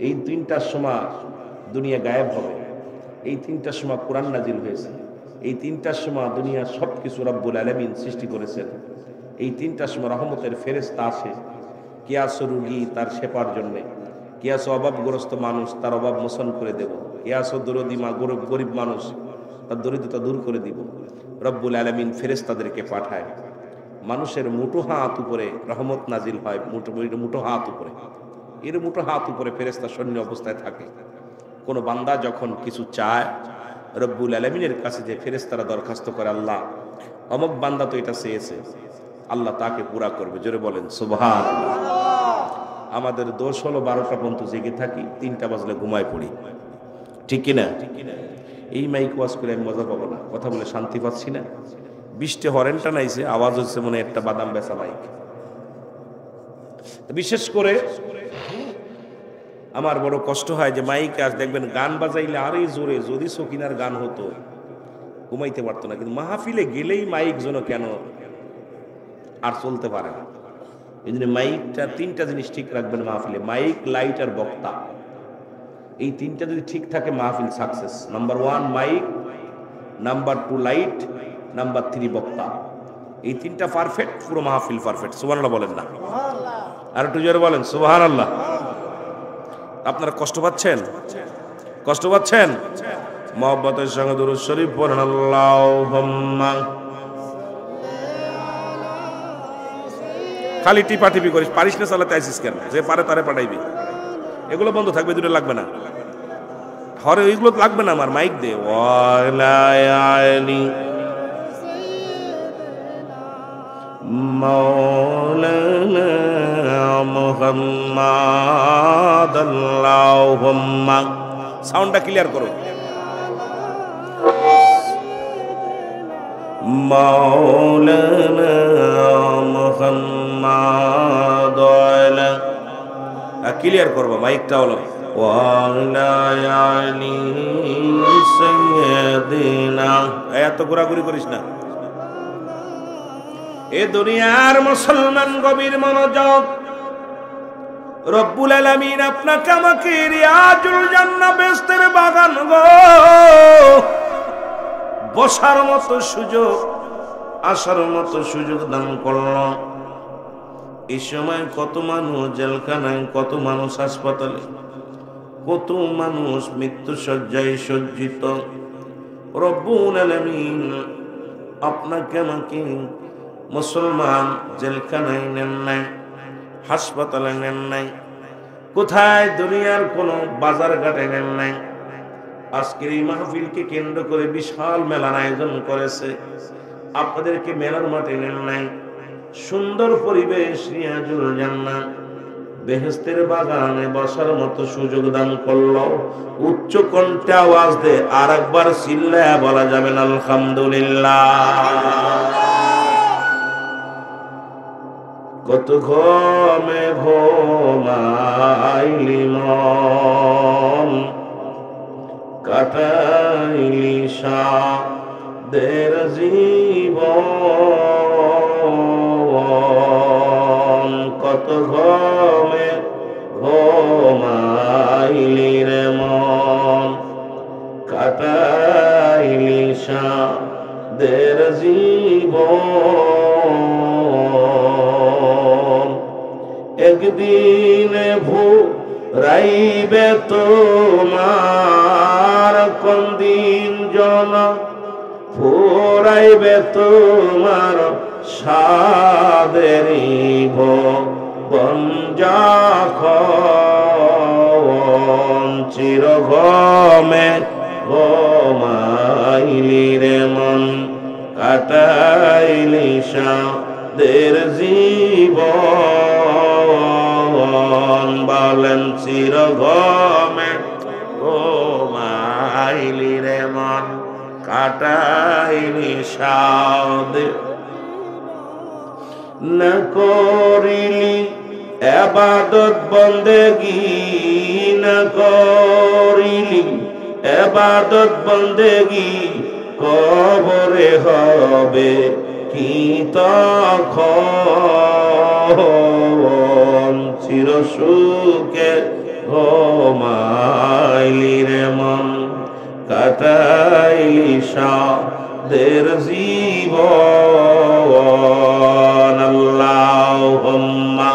Speaker 1: এই 3টার সময় দুনিয়া গায়েব হবে এই 3টার সময় কোরআন নাজিল হয়েছে এই 3টার সময় দুনিয়ার সব কিছু রব্বুল আলামিন সৃষ্টি করেছেন এই 3টার সময় রহমতের ফেরেশতা আসে কিয়াস রোগী তার সেবার জন্য কিয়াস অভাবগ্রস্ত মানুষ তার অভাব মোচন করে দেব কিয়াস দরদি গরিব মানুষ তার দরিদ্রতা দূর করে দিব রব্বুল আলামিন ফেরেশতাদেরকে পাঠায় মানুষের মুঠো হাত উপরে রহমত নাজিল হয় মুঠো হাত উপরে এর মুঠো হাত উপরে ফেরেশতা শূন্য অবস্থায় থাকে কোন বান্দা যখন কিছু চায় রব্বুল আলামিনের কাছে যে ফেরেশতারা দরখাস্ত করে আল্লাহ অমুক বান্দা তো এটা চেয়েছে আল্লাহ তাকে পুরা করবে জোরে বলেন সুবহানাল্লাহ আমাদের দোষ হলো 12টা পর্যন্ত জেগে থাকি 3টা বাজলে ঘুমায় পড়ি ঠিক কিনা এই মাইক ওয়াজ করে আমি মজা পাবো না কথা বলে শান্তি পাচ্ছি না 20টে হরেনটা নাইছে আওয়াজ হচ্ছে মনে একটা বাদাম বেচা মাইক বিশেষ করে আমার বড় কষ্ট হয় যে মাইক আজ দেখবেন গান বাজাইলে আরই জোরে যদি সকিনার গান হতো ঘুমাইতে পারতো না কিন্তু মাহফিলে গেলেই মাইক যেন কেন আর চলতে পারে না এই জন্য মাইকটা 3টা জিনিস ঠিক রাখবেন মাহফিলে মাইক লাইট আর বক্তা এই 3টা যদি ঠিক থাকে মাহফিল success number 1 mic number 2 light number 3 বক্তা এই 3টা পারফেক্ট পুরো মাহফিল পারফেক্ট সুবহানাল্লাহ বলেন না আর একটু জোরে বলেন সুবহানাল্লাহ আপনারা কষ্ট পাচ্ছেন মহব্বতের সঙ্গে দুরূদ শরীফ পড়েন আল্লাহুম্মা খালি টিপাটিপি করিস পারিস না চালাতে আইসিস কেন যে পারে তারে পাঠাইবি এগুলো বন্ধ থাকবে দুটো লাগবে না হরে এইগুলো লাগবে না আমার মাইক দে ওয়ালায়ালি মাওলানা মুহাম্মাদ আল্লাহুম্মা সাউন্ডটা ক্লিয়ার করো মাওলানা মুহাম্মাদ ক্লিয়ার করবো মাইকটা হলো ওয়ালায়ালি সাইয়্যিদিনা এত ঘোরাঘুরি করিস না এ দুনিয়ার মুসলমান গভীর মনোযোগ রব্বুল আলামিন আপনাকে আমাকে রিয়াজুল জান্নাহ বেহেশতের বাগান গো বসার মতো সুযোগ, আসার মতো সুযোগ দান করল। এই সময় কত মানুষ জেলখানায়, কত মানুষ হাসপাতালে, কত মানুষ মৃত্যু শয্যায় সজ্জিত। রব্বুল আলামিন আপনাকে আমাকে মুসলমান জেলখানায় নেন নাই, হাসপাতালে নেন নাই, কোথায় দুনিয়ার কোনো বাজার ঘাটে নেন নাই। আজকের এই মাহফিলকে কেন্দ্র করে বিশাল মেলার আয়োজন করেছে, আপনাদেরকে মেলার মাঠে নেন নাই। সুন্দর পরিবেশ, রিয়াজুল জান্নাহ বেহেশতের বাগানে বসার মতো সুযোগ দান করলো। উচ্চ কণ্ঠে আওয়াজ দে আর একবার চিল্লায়া বলা যাবে না আলহামদুলিল্লাহ। কত ঘুমে ঘুমাইলি মন, কাটাইলি সাদের জীবন। কত ঘুমে ঘুমাইলি রে মন, কাটাইলি সাদের জীবন। একদিন ভুরাইবে তোমার, কোন দিন জন ফুরাইবে তোমার সাদের ভুবন যখন। চিরঘুমে ঘুমাইলি রে মন, কাটাইলি সাদের জীবন। বলেন চিরঘুমে ঘুমাইলি রে মন, কাটাইলি সাদের। না করিলি ইবাদত বন্দেগি, না করিলি ইবাদত বন্দেগি, কবরে হবে কি তখন। চির সুখে ঘুমাইলি রে মন, কাটাইলি সাদের জীবন। আল্লাহুম্মা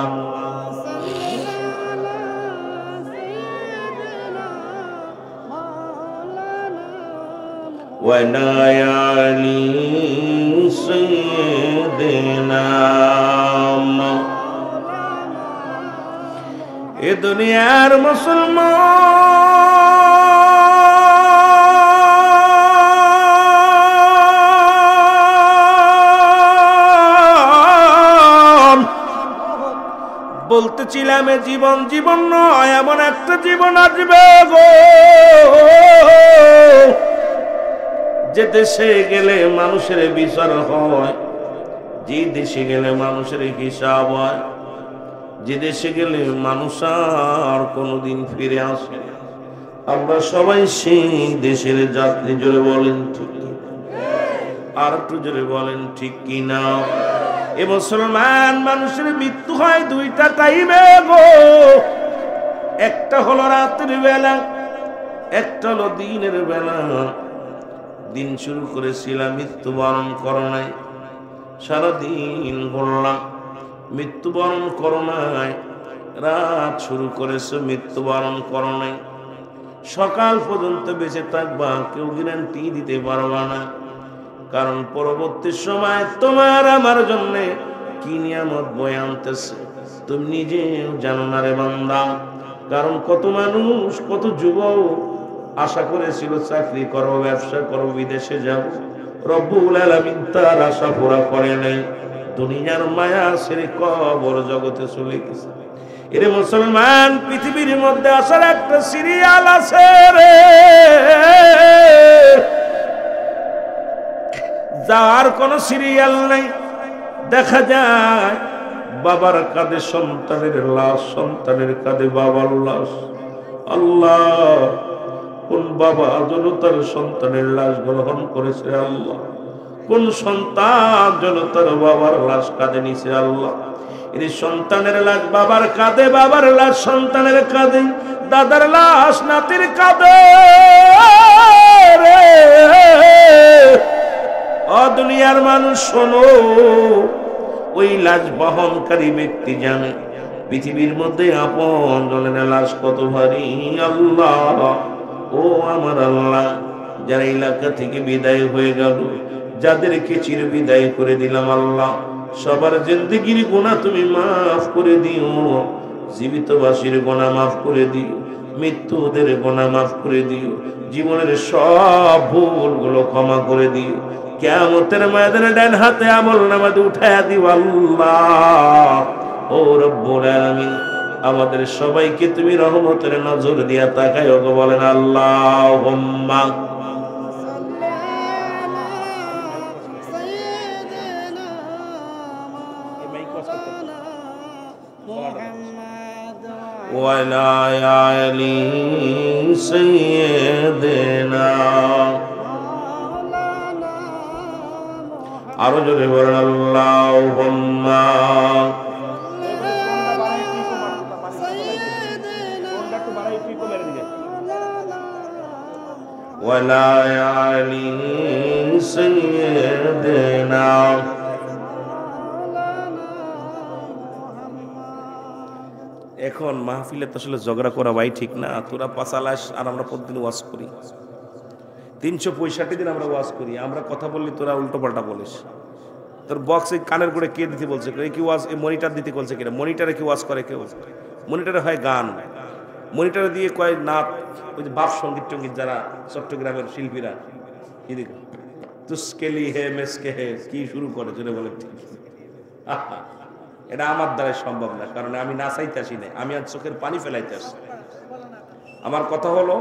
Speaker 1: ওয়া নায়ালি সাইয়্যিদিনা। এ দুনিয়ার মুসলমান বলতেছিলাম এ জীবন জীবন নয়, এমন একটা জীবন আসবে গো যে দেশে গেলে মানুষের বিচার হয়, যে দেশে গেলে মানুষের হিসাব হয়, যে দেশে গেলে মানুষ আর কোনোদিন ফিরে আসে না। আমরা সবাই সেই দেশের যাত্রী। জোরে বলেন ঠিক কি? আর একটু জোরে বলেন ঠিক কি না? এ মুসলমান মানুষের মৃত্যু হয় দুইটা টাইমে গো। একটা হলো রাতের বেলা, একটা হলো দিনের বেলা। দিন শুরু করেছিলাম, মৃত্যুবরণ করো নাই, সারাদিন বললাম মৃত্যুবরণ করো নাই। রাত শুরু করেছো, মৃত্যুবরণ করো নাই। সকাল পর্যন্ত বেঁচে থাকবা, কেউ গ্যারান্টি দিতে পারবা না। কারণ পরবর্তী সময় তোমার আমার জন্য কি নিয়ামত বয়ে আনতেছে তুমি নিজেও জানো না রে বান্দা। কারণ কত মানুষ, কত যুবক আশা করেছিল চাকরি করো, ব্যবসা করো, বিদেশে যাও। রব্বুল আলামিন তার আশা পুরা করে নাই, দুনিয়ার মায়া ছেড়ে কবর জগতে চলে গেছে। এরে মুসলমান, পৃথিবীর মধ্যে আসার একটা সিরিয়াল আছে রে, যার কোন সিরিয়াল নাই। দেখা যায় বাবার কাঁধে সন্তানের লাশ, সন্তানের কাঁধে বাবার লাশ। আল্লাহ, কোন বাবা যেন তার সন্তানের লাশ গ্রহণ করেছে আল্লাহ, কোন সন্তান যেন তার বাবার লাশ কাঁধে নিছে আল্লাহ। এই সন্তানের লাশ বাবার কাঁধে, বাবার লাশ সন্তানের কাঁধে, দাদার লাশ নাতির কাঁধে রে। ও দুনিয়ার মানুষ শোনো, ওই লাশ বহনকারী ব্যক্তি জানে পৃথিবীর মধ্যে আপন জনের লাশ কত ভারী। আল্লাহ, ও আমার আল্লাহ, যারা এলাকা থেকে বিদায় হয়ে গেল, যাদেরকে চির বিদায় করে দিলাম আল্লাহ, সবার জিন্দেগির গুনাহ তুমি মাফ করে দিও। জীবিতবাসীর গুনাহ মাফ করে দিও, মৃত্যুদের গুনাহ মাফ করে দিও, জীবনের সব ভুলগুলো ক্ষমা করে দিও। কিয়ামতের ময়দানে ডান হাতে আমলনামা উঠায়া দিও আল্লাহ। ও রব্বুল আলামিন, আমাদের সবাইকে তুমি রহমতের নজর দিয়া তাকায় ওগো, বলেন আল্লাহুম্মা। ওয়ালা আলি সাইয়্যিদিনা, আরো জোরে বলেন আল্লাহুম্মা। ওয়ালা আলি সাইয়্যিদিনা। এখন মাহফিলে তো আসলে ঝগড়া করা ভাই ঠিক না। তোরা পাঁচালাস আর আমরা প্রতিদিন ওয়াজ করি, 365 দিন আমরা ওয়াজ করি। আমরা কথা বললি তোরা উল্টো পাল্টা বলিস। তোর বক্স এই কানের করে কে দিতে বলছে? কি ওয়াজ মনিটর দিতে বলছে কিনা? মনিটরে কি ওয়াজ করে কেউ? মনিটরে হয় গান, মনিটরে দিয়ে কয় নাচ, ওই যে বাপ সঙ্গীত টঙ্গীত যারা চট্টগ্রামের শিল্পীরা কি দেখ তুস্কেলি হে মেসকে হে কি শুরু করে জোরে বলে ঠিক। এটা আমার দ্বারা সম্ভব না, কারণ আমি নাচাইতে আসি না, আমি আর চোখের পানি ফেলাইতে আসি। আমার কথা হলো,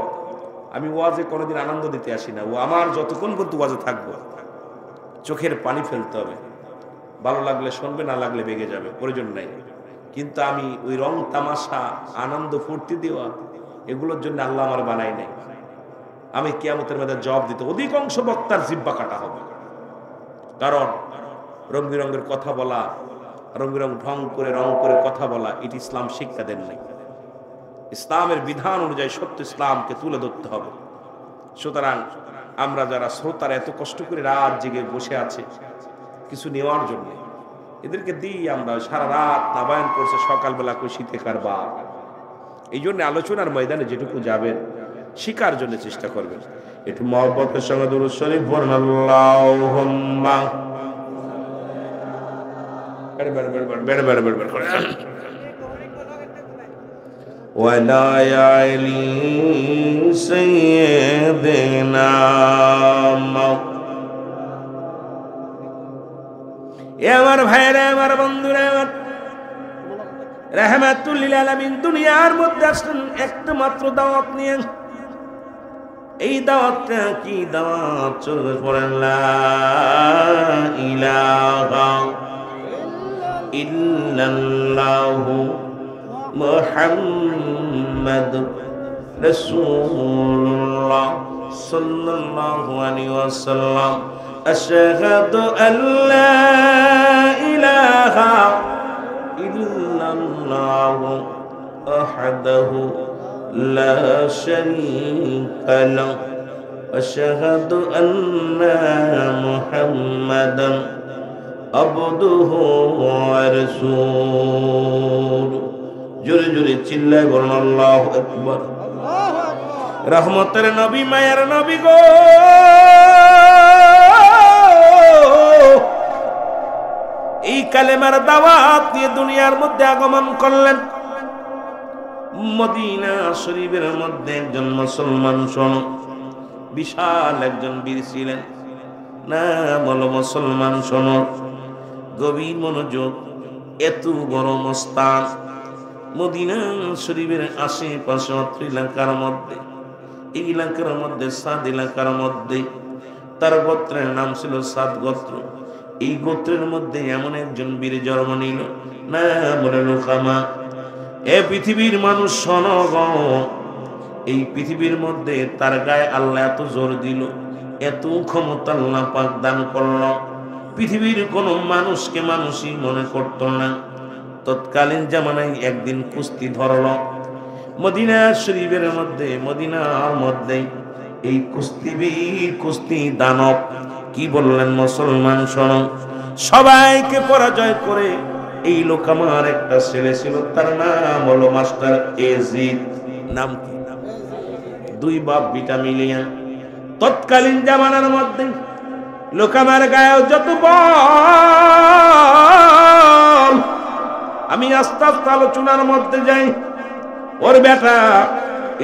Speaker 1: আমি ওয়াজে কোনোদিন আনন্দ দিতে আসি না। ও আমার যতক্ষণ পর্যন্ত ওয়াজে থাকবো চোখের পানি ফেলতে হবে। ভালো লাগলে শুনবে, না লাগলে বেগে যাবে, প্রয়োজন নাই। কিন্তু আমি ওই রং তামাশা, আনন্দ ফুর্তি দেওয়া, এগুলোর জন্য আল্লাহ আমার বানাই নাই। আমি কিয়ামতের মধ্যে জবাব দিতে অধিকাংশ বক্তার জিব্বা কাটা হবে। কারণ রং বিরঙ্গের কথা বলা, রং বিরং রং করে কথা বলা, এটি ইসলাম শিক্ষা দেন নাই। ইসলামের বিধান অনুযায়ী সত্য ইসলামকে তুলে ধরতে হবে। সুতরাং আমরা যারা শ্রোতারা এত কষ্ট করে রাত জেগে বসে আছে কিছু নেওয়ার জন্য, এদেরকে দিই আমরা সারা রাত নাবায়ন করছে, সকালবেলা কই শীতে কারবার। এই জন্য আলোচনার ময়দানে যেটুকু যাবেন শিকার জন্য চেষ্টা করবেন। একটু মহব্বতের সঙ্গে দুরূদ শরীফ পড়ুন। আল্লাহুম্মা ওয়ালা আলি সাইয়্যিদিনা। এ আমার ভাইরা, আমার বন্ধুরা, আমার রাহমাতুল লিল আলামিন দুনিয়ার মধ্যে আসলেন একটা মাত্র দাওয়াত নিয়ে। এই দাওয়াতটা কি দাওয়াত? চলে পড়েন লা ইলাহা ইল্লাল্লাহু মুহাম্মাদুর রাসূলুল্লাহ সাল্লাল্লাহু আলাইহি ওয়াসাল্লাম। আশহাদু আল্লা ইলাহা ইল্লাল্লাহু ওয়াহদাহু লা শারীকা লাহু আশহাদু আন্না মুহাম্মাদান আবদুহু ওয়া রাসূলুহু। জোরে জোরে চিল্লায় বলুন আল্লাহু আকবার। রহমতের নবী, মায়ের নবী গো, এই কালেমার দাওয়াত নিয়ে দুনিয়ার মধ্যে আগমন করলেন। মদিনা শরীফের মধ্যে একজন মুসলমান শোনো, বিশাল একজন বীর ছিলেন, নাম হলো মুসলমান শোনো। গভীর মনোযোগ, এত বড় মস্তান মদিনা শরীফের আশেপাশে অত্র এলাকার মধ্যে, এই এলাকার মধ্যে সাদ এলাকার মধ্যে তার গোত্রের নাম ছিল সাদ গোত্র। এই গোত্রের মধ্যে এমন একজন বীর জন্ম নিল, নাম হলো লুকামা। এ পৃথিবীর মানুষ শোনো গো, এই পৃথিবীর মধ্যে তার গায়ে আল্লাহ এত জোর দিল, এত ক্ষমতা আল্লাহ পাক দান করল, পৃথিবীর কোন মানুষকে মানুষই মনে করত না। তৎকালীন জামানায় একদিন কুস্তি ধরল মদিনা শরীফের মধ্যে, মদিনার মধ্যে। এই কুস্তিবীর, কুস্তি দানব কি বললেন, মুসলমান শোনো, সবাইকে পরাজয় করে এই লোক আমার একটা ছেলে ছিল, তার নাম হলো মাস্টার এজিদ। নাম কি? দুই বাপ বিটা মিলিয়া। তৎকালীন জামানার মধ্যে লোক আমার গায়ে যত বল, আমি আস্তে আস্তে আলোচনার মধ্যে যাই। ওর বেটা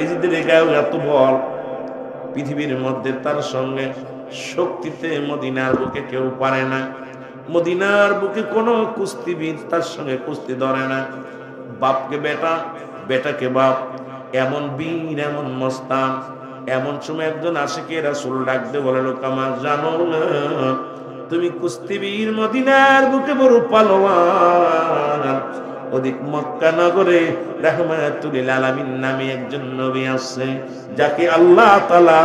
Speaker 1: এজিদের গায়ে এত বল, পৃথিবীর মধ্যে তার সঙ্গে শক্তিতে মদিনার বুকে কেউ পারে না। মদিনার বুকে কোনো কুস্তিবিদ তার সঙ্গে কুস্তি ধরে না। বাপকে বেটা, বেটাকে বাপ, এমন বীর, এমন মস্তান। এমন সময় একজন আশিকে রাসূল ডাকতে বলে, লোক আমার জানো না তুমি কুস্তিবীর, মদিনার বুকে বড় পালোয়ান। ওদিক মক্কা নগরে রাহমাতুল লিল আলামিন নামে একজন নবী আছে, যাকে আল্লাহ তাআলা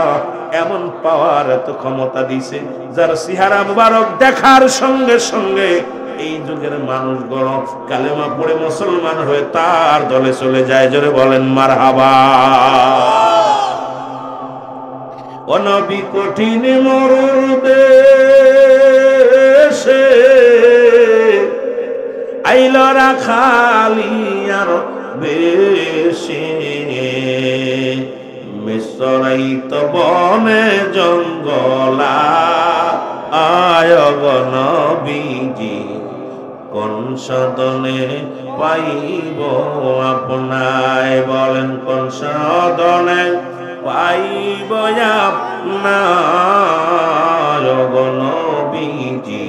Speaker 1: এমন পাওয়ার, এত ক্ষমতা দিয়েছে, যার চেহারা মুবারক দেখার সঙ্গে সঙ্গে এই যুগের মানুষগুলো কালেমা পড়ে মুসলমান হয়ে তার দলে চলে যায়। জোরে বলেন মারহাবা। ও নবী কঠিন মরুর দেশে আইল রাখালিয়ার বেশে, মিসরাইত বনে জঙ্গলা আয়গ নবীজি, কোন সদনে পাইব আপনায়। বলেন কোন সদনে পাইব আপনার গো নবীজি,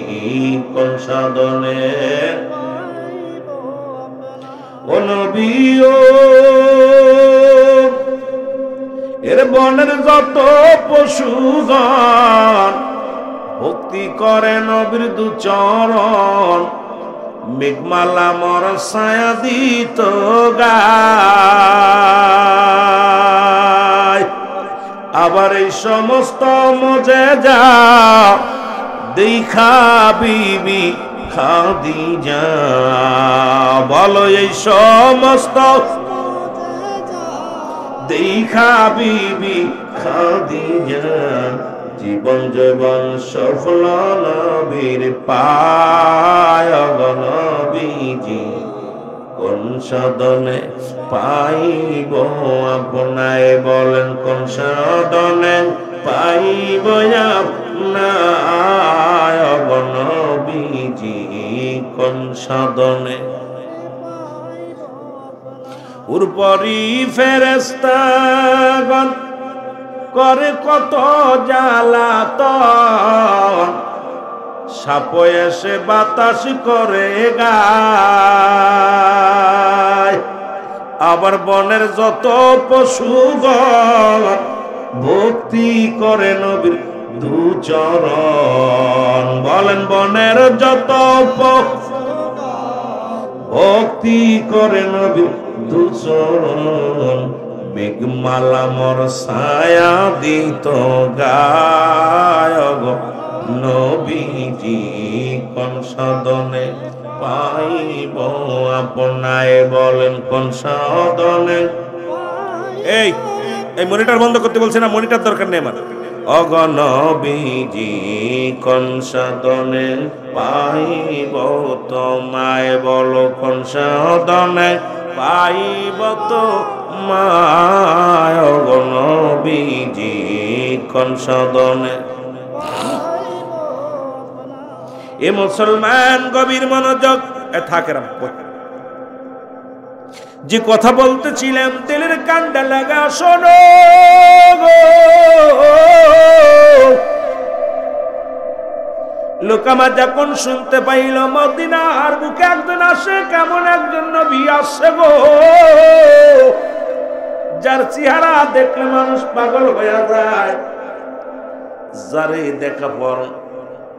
Speaker 1: কোন সদনে। ও নবী ও এর বনের যত পশুগণ ভক্তি করে নবীর দু চরণ, মেঘমালা মর ছায়া দিত গায়। আবার এই সমস্ত মজেজা দেখা বিবি খাদিজা, বলো এই সমস্ত দেখা বিবি খাদিজা, জীবন জীবন সফল নবীর পায় গো নবীজি, কোন সদনে পাইব আপনায়। বলেন কোন সদনে পাইব আপনায় গো নবীজি, কোন সদনে। উপরি ফেরেশতাগণ করে কত জ্বালাতন, সাপ এসে বাতাস করে গায়। আবার বনের যত পশুগণ ভক্তি করে নবীর দু চরণ। বলেন বনের যত ভক্তি করে নবীর দু চরণ, মেঘমালা মর ছায়া দিত গায় গো নবীজি, কোন সদনে পাইব আপনায়। বলেন কোন সদনে। এই এই মনিটর বন্ধ করতে বলছে না, মনিটর দরকার নেই আমার। অগ নবীজি কোন সদনে পাইব তোমায়, বলো কোন সদনে পাইব তো মায় গো নবীজি, কোন সদনে। এ মুসলমান গভীর মনোযোগ থাকে। যে কথা বলতেছিলাম তেলের কান্ডা লাগা শোনো গো। লোকামা যখন শুনতে পাইল মদিনার বুকে একজন আসে, কেমন একজন নবী আসে গো, যার চেহারা দেখলে মানুষ পাগল হয়ে যায়, যারে দেখা পর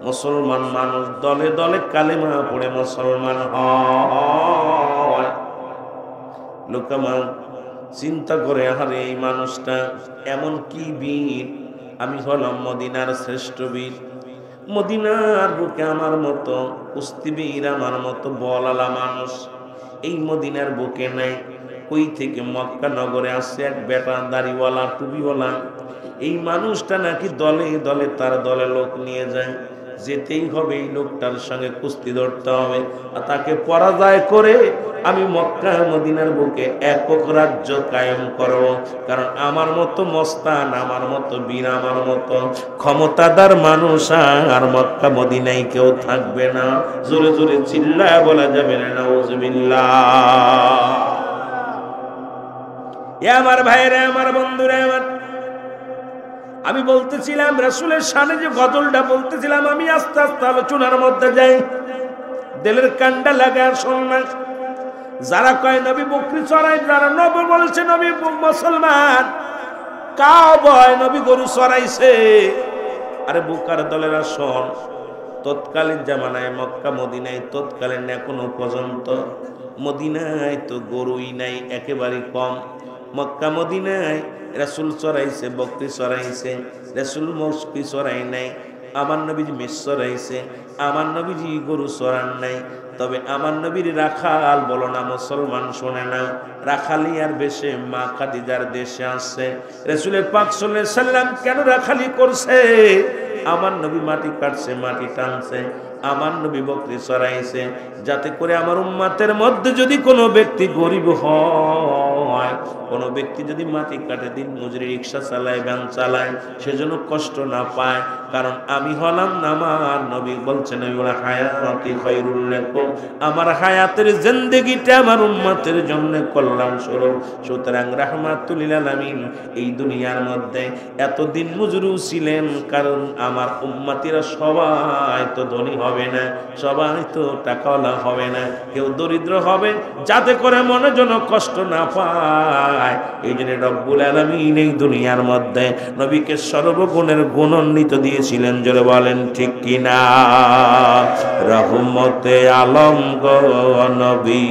Speaker 1: মুসলমান মানুষ দলে দলে কালেমা পড়ে মুসলমান হয়। লোকামা চিন্তা করে, আরে এই মানুষটা এমন কি বীর, আমি হলাম মদিনার শ্রেষ্ঠ বীর, মদিনার বুকে আমার মতো কুস্তিবীর, আমার মতো বলালা মানুষ, এই মদিনার বুকে নাই। কই থেকে মক্কা নগরে আসছে এক বেটা দাড়িওয়ালা টুপিওয়ালা, এই মানুষটা নাকি দলে দলে তার দলে লোক নিয়ে যায়, যেতেই হবে এই লোকটার সঙ্গে কুস্তি ধরতে হবে, আর তাকে পরাজয় করে আমি মক্কা মদিনার বুকে একক রাজ্য কায়েম করব। কারণ আমার মতো মস্তান, আমার মতো বীর, আমার মতো ক্ষমতাদার মানুষ আর মক্কা মদিনায় কেউ থাকবে না। জোরে জোরে চিল্লায় বলা যাবে না নাউজুবিল্লাহ। এ আমার ভাইরা, আমার বন্ধুরা, আমার আমি বলতেছিলাম রাসূলের শানে যে গজলটা বলতেছিলাম, আমি আস্তে আস্তে আলোচনার মধ্যে যাই। দিলের কান্ডা লাগা শুনলেন। যারা কয় নবী বকরি চড়াই, যারা নবী বলছে নবী মুসলমান, কাও বয় নবী গরু চড়াইছে। আরে বুকার দলেরা শোন, তৎকালীন জামানায় মক্কা মদিনায় তৎকালীন এখনো পর্যন্ত মদিনায় তো গরুই নাই, একেবারেই কম। মক্কা মদিনায় রাসূল চড়াইছে, বকরি চড়াইছে, রাসূল মস্কি চড়াই নাই। আমার নবীজি মেষ চড়াইছে, আমার নবীজি গরু চড়ান নাই। তবে আমার নবীর রাখাল বলো না, মুসলমান শোনে না, রাখালিয়ার বেশে মা খাদিজার দেশে আসছে। রাসূলের পাক সাল্লাল্লাহু আলাইহি সাল্লাম কেন রাখালি করছে? আমার নবী মাটি কাটছে, মাটি টানছে, আমার নবী বকরি চড়াইছে, যাতে করে আমার উম্মতের মধ্যে যদি কোনো ব্যক্তি গরিব হয়, কোনো ব্যক্তি যদি মাটি কাটে, দিন মজুরি, রিক্সা চালায়, ভ্যান চালায়, সেজন্য কষ্ট না পায়। কারণ আমি হলাম, আমার নবী বলছেন হায়াতি খায়রুল লাকুম, আমার হায়াতের জিন্দেগিটা আমার উম্মতের জন্য কল্যাণ স্বরূপ। সুতরাং রাহমাতুল লিল আলামিন এই দুনিয়ার মধ্যে এতদিন মজুরু ছিলেন, কারণ আমার উম্মতিরা সবাই তো ধনী হবে না, সবাই তো টাকাওয়ালা হবে না, কেউ দরিদ্র হবে, যাতে করে মনে যেন কষ্ট না পায়। এই জন্য রব্বুল আলামিন এই দুনিয়ার মধ্যে নবীকে সর্বগুণের গুণান্বিত দিয়েছিলেন। জোরে বলেন ঠিক কিনা? রহমতে আলম গো নবী,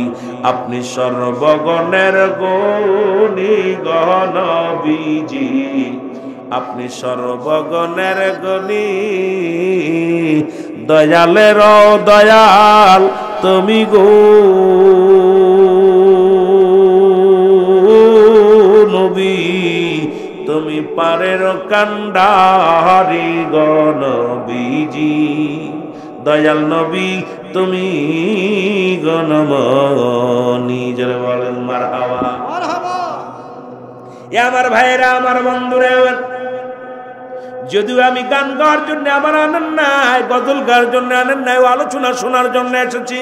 Speaker 1: আপনি সর্বগুণের গুণী গো নবীজি, আপনি সর্বগুণের গুণী, দয়ালের দয়াল তুমি গো নবী, তুমি পারের কান্ডারি গো নবীজি, দয়াল নবী তুমি গণমনি। জোরে বলেন মারহাবা। এ আমার ভাইরা, আমার বন্ধুরা, যদিও আমি গান গাওয়ার জন্য আমার আনন্দ নাই, গজল গাওয়ার জন্য আনন্দ নাই, আলোচনা শোনার জন্য এসেছি।